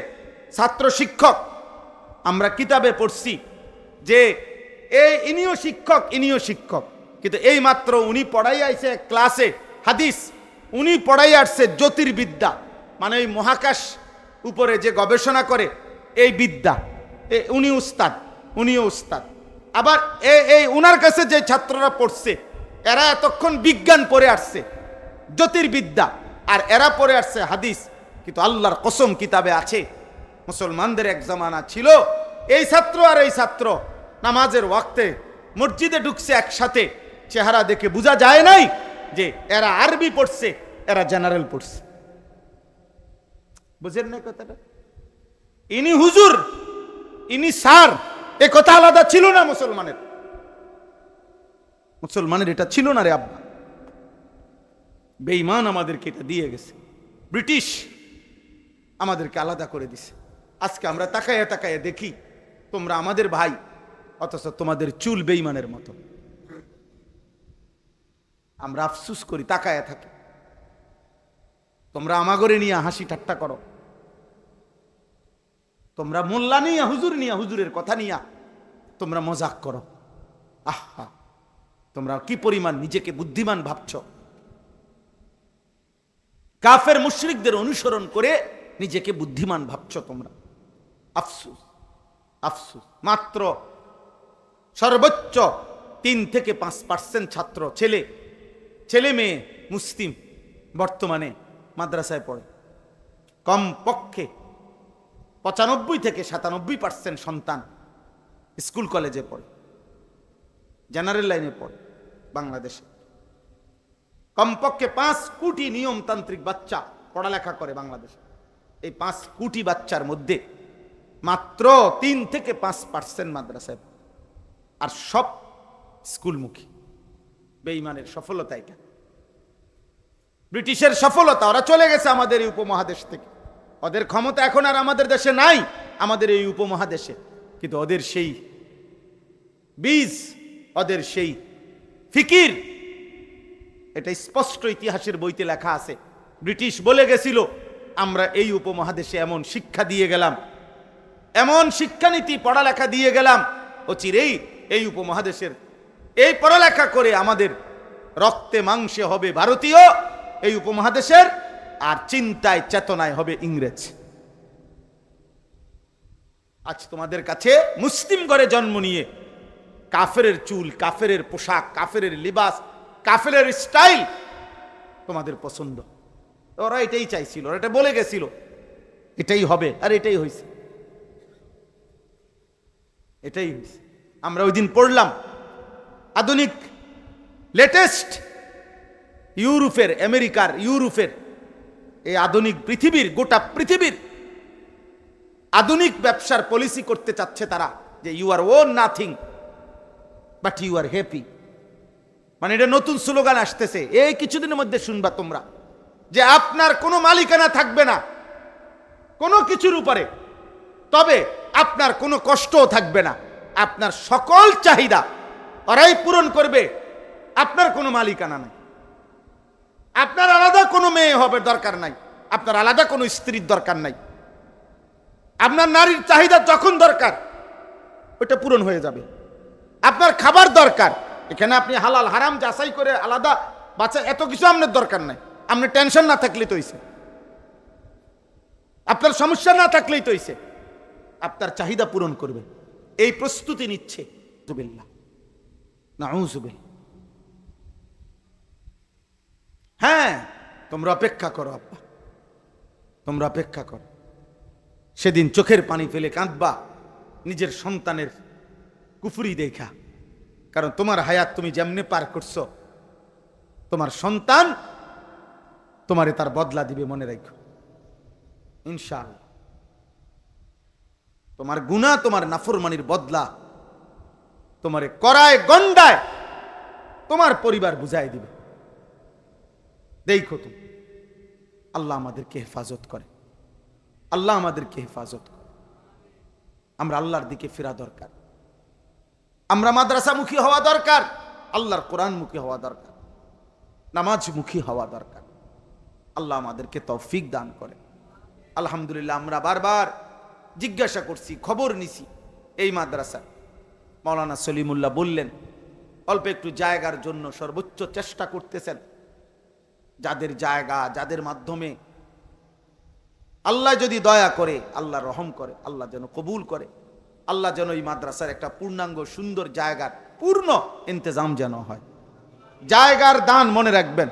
ছাত্র শিক্ষক, আমরা কিতাবে পড়ছি যে ইনিও শিক্ষক, কিন্তু এই মাত্র উনি পড়াই আইছে ক্লাসে হাদিস, উনি পড়াই আসছে জ্যোতির্বিদ্যা, মানে ওই মহাকাশ উপরে যে গবেষণা করে এই বিদ্যা, উনিও উস্তাদ। আবার এই উনার কাছে যে ছাত্ররা পড়ছে এরা এতক্ষণ বিজ্ঞান পড়ে আসছে, জ্যোতির্বিদ্যা, আর এরা পড়ে আসছে হাদিস। কিন্তু আল্লাহর কসম কিতাবে আছে, মুসলমানদের এক জামানা ছিল এই ছাত্র আর এই ছাত্র নামাজের ওয়াক্তে মসজিদে ঢুকছে একসাথে, চেহারা দেখে বোঝা যায় নাই যে এরা আরবি পড়ছে এরা জেনারেল পড়ছে। বুঝেন না কথাটা? ইনি হুজুর, ইনি স্যার, এ কথা আলাদা ছিল না মুসলমানের এটা ছিল না রে আব্বা। বেঈমান আমাদেরকে এটা দিয়ে গেছে, ব্রিটিশ আমাদেরকে আলাদা করে দিছে। আজকে আমরা তাকায়া তাকায়া দেখি তোমরা আমাদের ভাই, অথচ তোমাদের চুল বেঈমানের মতো। আমরা আফসুস করি, তাকায়া থাকি। তোমরা আমাগরে নিয়ে হাসি ঠাট্টা করো, তোমরা মোল্লা নিয়া হুজুরের কথা নিয়া তোমরা মজাক করো। আহা, তোমরা কি পরিমাণ নিজেকে বুদ্ধিমান ভাবছ। কাফের মুশরিকদের অনুসরণ করে নিজেকে বুদ্ধিমান ভাবছ তোমরা। আফসুস, আফসুস। মাত্র সর্বোচ্চ 3 থেকে 5% ছাত্র, ছেলে মেয়ে মুসলিম বর্তমানে মাদ্রাসায় পড়ে। কমপক্ষে 95 থেকে 97% সন্তান স্কুল কলেজে পড়ে, জেনারেল লাইনে পড়ে। বাংলাদেশে কমপক্ষে 5 কোটি নিয়মতান্ত্রিক বাচ্চা পড়ালেখা করে বাংলাদেশে। এই 5 কোটি বাচ্চার মধ্যে মাত্র 3 থেকে 5% মাদ্রাসায়, আর সব স্কুলমুখী। বেঈমানের সফলতা এটা, ব্রিটিশের সফলতা। ওরা চলে গেছে আমাদের এই উপমহাদেশ থেকে, ওদের ক্ষমতা এখন আর আমাদের দেশে নাই, আমাদের এই উপমহাদেশে। কিন্তু ওদের সেই বীজ, ওদের সেই ফিকির, এটা স্পষ্ট ইতিহাসের বইতে লেখা আছে। ব্রিটিশ বলে গেছিল, আমরা এই উপমহাদেশে এমন শিক্ষা দিয়ে গেলাম, এমন শিক্ষানীতি পড়ালেখা দিয়ে গেলাম, অচিরেই এই উপমহাদেশের এই পড়ালেখা করে আমাদের রক্তে মাংসে হবে ভারতীয় এই উপমহাদেশের, আর চিন্তায় চেতনায় হবে ইংরেজ। আজ তোমাদের কাছে মুসলিম ঘরে জন্ম নিয়ে কাফেরের চুল, কাফেরের পোশাক, কাফেরের লিবাস, কাফেরের স্টাইল তোমাদের পছন্দ। ওরা এটাই চাইছিল, ওরা এটা বলে গেছিল এটাই হবে, আর এটাই হয়েছে, এটাই হয়েছে। আমরা ওই দিন পড়লাম আধুনিক লেটেস্ট ইউরোপের, আমেরিকার, ইউরোপের এই আধুনিক পৃথিবীর, গোটা পৃথিবীর আধুনিক ব্যবসার পলিসি করতে চাচ্ছে তারা, যে you are own nothing but you are happy. মানে এটা নতুন স্লোগান আসতেছে, এই কিছুদিনের মধ্যে শুনবা তোমরা, যে আপনার কোনো মালিকানা থাকবে না কোনো কিছুর উপরে, তবে আপনার কোনো কষ্টও থাকবে না, আপনার সকল চাহিদা ওরাই পূরণ করবে, আপনার কোনো মালিকানা নাই, আপনার আলাদা কোনো মেয়ে হবে দরকার নাই, আপনার আলাদা কোনো স্ত্রীর দরকার নাই, আপনার নারীর চাহিদা যখন দরকার ওটা পূরণ হয়ে যাবে। আপনার খাবার দরকার, এখানে আপনি হালাল হারাম যাচাই করে আলাদা বাচ্চা, এত কিছু আপনার দরকার নাই। আপনার টেনশন না থাকলেই তো হইছে, আপনার সমস্যা না থাকলেই তো হইছে, আপনার চাহিদা পূরণ করবে, এই প্রস্তুতি নিচ্ছে। হ্যাঁ, তোমরা অপেক্ষা করো আব্বা, তোমরা অপেক্ষা করো। সেদিন চোখের পানি ফেলে কাঁদবা নিজের সন্তানের কুফরি দেখা, কারণ তোমার হায়াত তুমি যেমনে পার করছো, তোমার সন্তান তোমারে তার বদলা দিবে, মনে রাখো ইনশাআল্লাহ। তোমার গুনাহ, তোমার নাফরমানির বদলা তোমারে করায় গন্ডায় তোমার পরিবার বুঝাই দিবে। দেখো তুমি, আল্লাহ আমাদেরকে হেফাজত করে, আল্লাহ আমাদেরকে হেফাজত করে। আমরা আল্লাহর দিকে ফেরা দরকার, আমরা মাদ্রাসামুখী হওয়া দরকার, আল্লাহর কোরআনমুখী হওয়া দরকার, নামাজমুখী হওয়া দরকার। আল্লাহ আমাদেরকে তৌফিক দান করে। আলহামদুলিল্লাহ, আমরা বারবার জিজ্ঞাসা করছি, খবর নিছি, এই মাদ্রাসা মাওলানা সলিমুল্লাহ বললেন অল্প একটু জায়গার জন্য সর্বোচ্চ চেষ্টা করতেছেন। যাদের জায়গা, যাদের মাধ্যমে আল্লাহ যদি দয়া করে, আল্লাহ রহম করে, আল্লাহ যেন কবুল করে, আল্লাহ যেন এই মাদ্রাসার একটা পূর্ণাঙ্গ সুন্দর জায়গার পূর্ণ ইন্তজাম যেন হয়। জায়গার দান মনে রাখবেন,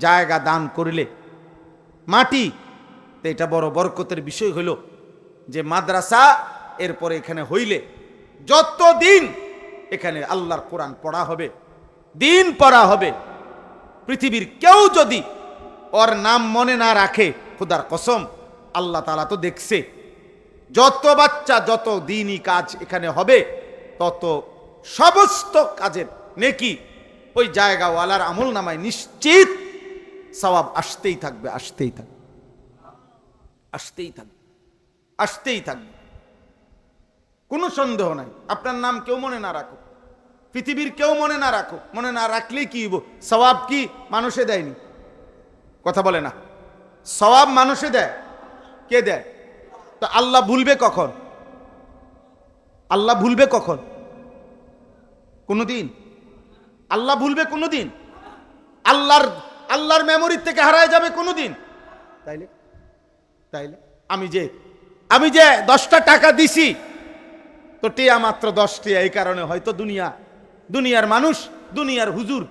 জায়গা দান করলে মাটি, তো এটা বড় বরকতের বিষয় হলো যে মাদ্রাসা এরপরে এখানে হইলে যতদিন এখানে আল্লাহর কোরআন পড়া হবে, দিন পড়া হবে, পৃথিবীর কেউ যদি ওর নাম মনে না রাখে, খোদার কসম আল্লাহ তাআলা তো দেখছে, যত বাচ্চা যত দিনই কাজ এখানে হবে তত সমস্ত কাজের নেকি ওই জায়গাওয়ালার আমল নামায় নিশ্চিত সওয়াব আসতেই থাকবে, আসতেই থাকবে, আসতেই থাকবে, আসতেই থাকবে, কোনো সন্দেহ নাই। আপনার নাম কেউ মনে না রাখুক, পৃথিবীর কেউ মনে না রাখুক, মনে না রাখলেই কি হইব? সওয়াব কি মানুষে দেয়নি? কথা বলে না, সওয়াব মানুষে দেয়। কে দেয়? তো আল্লাহ ভুলবে কখন? আল্লাহ ভুলবে কখন? কোনদিন আল্লাহ ভুলবে? কোনদিন আল্লাহর মেমোরি থেকে হারায় যাবে কোনদিন? তাইলে তাইলে আমি যে 10টা টাকা দিছি, তো টিয়া মাত্র 10 টিয়া, এই কারণে হয়তো দুনিয়ার মানুষ, দুনিয়ার হুজুর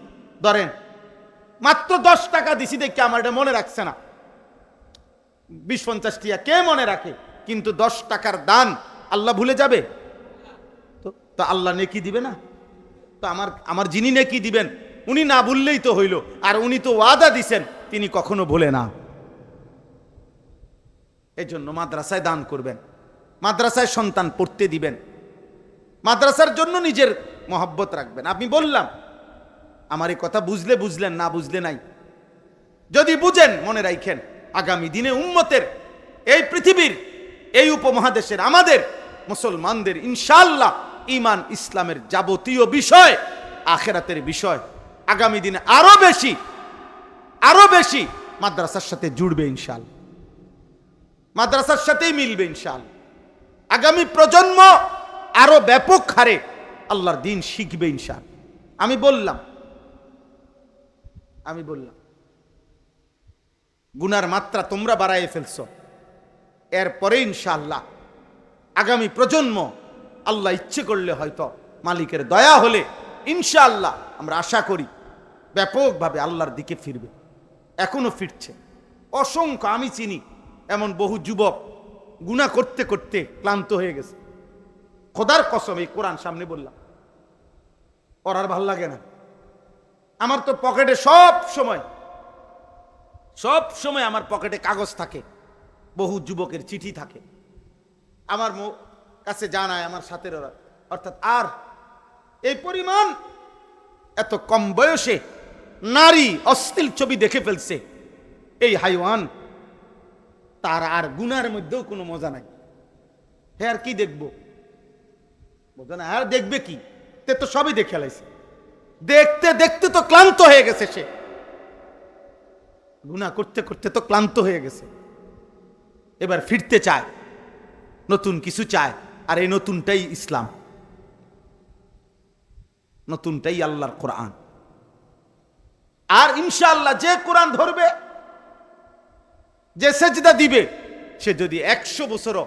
ধরেন মাত্র 10 টাকা দিছি দেখে আমার এটা মনে রাখছে না। 20-50 টিয়া কে মনে রাখে? কিন্তু 10 টাকার দান আল্লাহ ভুলে যাবে? তো আল্লাহ নেকি দিবে না? তো আমার যিনি নেকি দিবেন উনি না ভুললেই তো হইল, আর উনি তো ওয়াদা দিছেন তিনি কখনো ভুলে না। এই জন্য মাদ্রাসায় দান করবেন, মাদ্রাসায় সন্তান পড়তে দিবেন, মাদ্রাসার জন্য নিজের মহব্বত রাখবেন। আমি বললাম, আমার এই কথা বুঝলে বুঝলেন, না বুঝলে নাই। যদি বুঝেন মনে রাখেন, আগামী দিনে উম্মতের, এই পৃথিবীর, এই উপমহাদেশের, আমাদের মুসলমানদের ইনশাআল্লাহ ঈমান ইসলামের যাবতীয় বিষয়, আখিরাতের বিষয় আগামী দিনে আরো বেশি মাদ্রাসার সাথে জুড়বে ইনশাআল্লাহ, মাদ্রাসার সাথেই মিলবে ইনশাআল্লাহ। আগামী প্রজন্ম আরো ব্যাপক হারে আল্লাহর দ্বীন শিখবে ইনশাআল্লাহ। আমি বললাম গুনার মাত্রা তোমরা বাড়াইয়ে ফেলছো, এরপরে ইনশাআল্লাহ আগামী প্রজন্ম আল্লাহ ইচ্ছে করলে, হয়তো মালিকের দয়া হলে ইনশাআল্লাহ আমরা আশা করি ব্যাপকভাবে আল্লাহর দিকে ফিরবে। এখনো ফিরছে অসংখ্য, আমি চিনি এমন বহু যুবক গুনাহ করতে করতে ক্লান্ত হয়ে গেছে। খোদার কসম, এই কোরআন সামনে বললাম, ওর আর ভাল লাগে না। আমার তো পকেটে সব সময় আমার পকেটে কাগজ থাকে, বহু যুবকের চিঠি থাকে আমার কাছে জানায়, আমার সাথে ওরা, অর্থাৎ আর এই পরিমাণ এত কম বয়সে নারী অশ্লীল ছবি দেখে ফেলছে, এই হাইওয়ান, তার আর গুনার মধ্যেও কোনো মজা নাই। হ্যাঁ, আর কি দেখবো? মজা না, আর দেখবে কি? তে তো সবই দেখে লাইছে, দেখতে দেখতে তো ক্লান্ত হয়ে গেছে সে, গুনাহ করতে করতে তো ক্লান্ত হয়ে গেছে। এবার ফিরতে চায়, নতুন কিছু চায়, আর এই নতুনটাই ইসলাম, নতুনটাই আল্লাহর কোরআন। আর ইনশাআল্লাহ যে কোরআন ধরবে, যে সেজদা দিবে, সে যদি 100 বছরও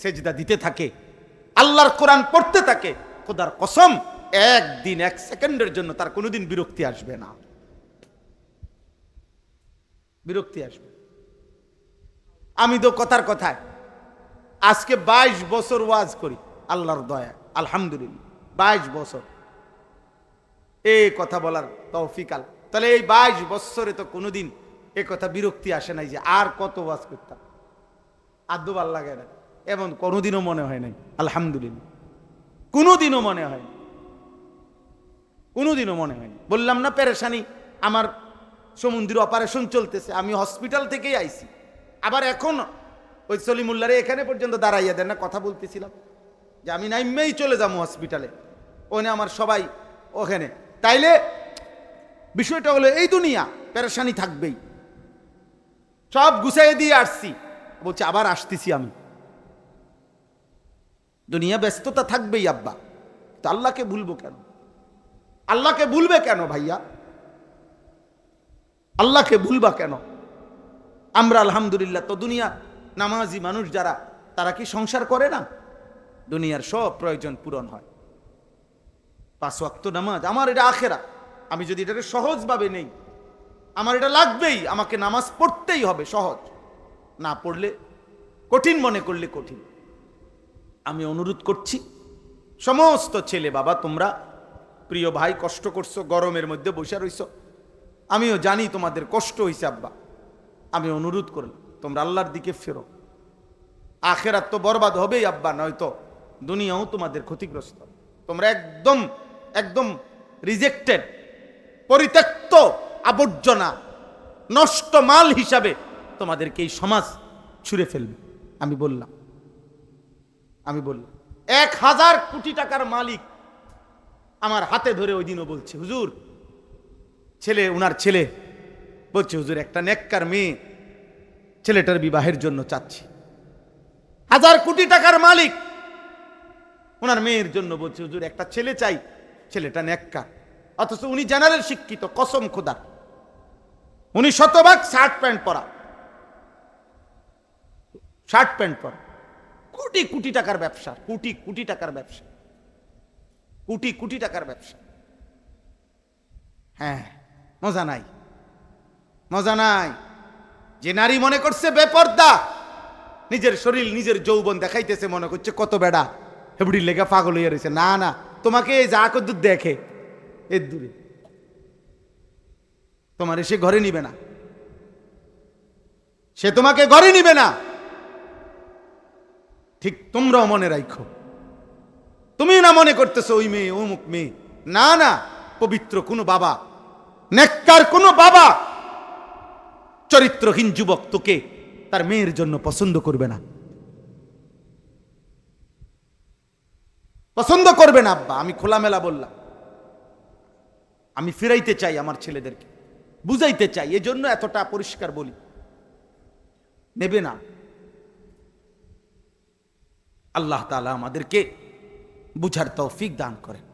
সেজদা দিতে থাকে, আল্লাহর কোরআন পড়তে থাকে, খোদার কসম একদিন 1 সেকেন্ডের জন্য তার কোনোদিন বিরক্তি আসবে না, বিরক্তি আসবে। আমি তো কথায় আজকে 22 বছর ওয়াজ করি, আল্লাহর দয়া, আলহামদুলিল্লাহ 22 বছর এই কথা বলার তৌফিক আল্লাহ। তাহলে এই 22 বছরে তো কোনোদিন এ কথা বিরক্তি আসে নাই যে আর কত ওয়াজ করতাম, আদৌ ভাল লাগে না, এমন কোনোদিনও মনে হয় নাই, আলহামদুলিল্লাহ, কোনোদিনও মনে হয়, কোনোদিনও মনে হয়নি। বললাম না পেরেশানি, আমার সমুদ্রের অপারেশন চলতেছে, আমি হসপিটাল থেকেই আইছি, আবার এখন ওই সলিমুল্লাহরে এখানে পর্যন্ত দাঁড়াইয়া দেন না, কথা বলতেছিলাম যে আমি নাইমেই চলে যাবো হসপিটালে, ওখানে আমার সবাই ওখানে। তাইলে বিষয়টা হলো এই দুনিয়া পেরেশানি থাকবেই, সব গুছাই দিয়ে আসছি, বলছে আবার আসতেছি আমি। দুনিয়া ব্যস্ততা থাকবেই আব্বা, তো আল্লাহকে ভুলবো কেন? আল্লাহকে ভুলবে কেন ভাইয়া? আল্লাহকে ভুলবা কেন? আমরা আলহামদুলিল্লাহ তো দুনিয়া নামাজি মানুষ যারা, তারা কি সংসার করে না? দুনিয়ার সব প্রয়োজন পূরণ হয়। 5 ওয়াক্ত নামাজ আমার এটা আখেরা। আমি যদি এটাকে সহজভাবে নেই, আমার এটা লাগবেই, আমাকে নামাজ পড়তেই হবে, সহজ না পড়লে কঠিন মনে করলে কঠিন। আমি অনুরোধ করছি সমস্ত ছেলে বাবা, তোমরা প্রিয় ভাই কষ্ট করছো, গরমের মধ্যে বসে রইছো, আমিও জানি তোমাদের কষ্ট হইছে আব্বা। আমি অনুরোধ করলাম তোমরা আল্লাহর দিকে ফেরো। আখেরাত তো বরবাদ হবেই আব্বা, নয়তো দুনিয়াও তোমাদের ক্ষতিগ্রস্ত। তোমরা একদম একদম রিজেক্টেড, পরিত্যক্ত আবর্জনা, নষ্ট মাল হিসাবে তোমাদেরকে এই সমাজ ছুঁড়ে ফেলবে। আমি বললাম 1000 কোটি টাকার মালিক আমার হাতে ধরে ওই দিনও বলছে, হুজুর উনার ছেলে বলছে, হুজুর একটা নেককার মেয়ে, ছেলেটার বিবাহের জন্য চাচ্ছি। 1000 কোটি টাকার মালিক ওনার মেয়ের জন্য বলছে, হুজুর একটা ছেলে চাই, ছেলেটা নেককার। অথচ উনি জেনারেল শিক্ষিত, কসম খোদার। উনি শতভাগ শার্ট প্যান্ট পরা, কোটি কোটি টাকার ব্যবসা, কোটি কোটি টাকার ব্যবসা, কোটি কোটি টাকার ব্যবসা। হ্যাঁ, মজা নাই, মজা নাই। যে নারী মনে করছে বেপর্দা, নিজের শরীর নিজের যৌবন দেখাইতেছে, মনে করছে কত বেড়া, হেবড়ির লেগে পাগল হয়ে রয়েছে। না না, তোমাকে যা কদ্দুর দেখে এর দূরে, তোমার সে ঘরে নিবে না, সে তোমাকে ঘরে নিবে না। ঠিক তোমরাও মনে রাখো, তুমি না মনে করতেছো ওই মেয়ে অমুক মেয়ে, না না, পবিত্র কোনো বাবা, নেককার কোনো বাবা, চরিত্রহীন যুবক তোকে তার মেয়ের জন্য পছন্দ করবে না, পছন্দ করবে না আব্বা। আমি খোলামেলা বললাম, আমি ফিরাইতে চাই আমার ছেলেদেরকে, বুঝাইতে চাই, এজন্য এতটা পরিষ্কার বলি। নেবে না। আল্লাহ তাআলা আমাদেরকে বুঝার তৌফিক দান করেন।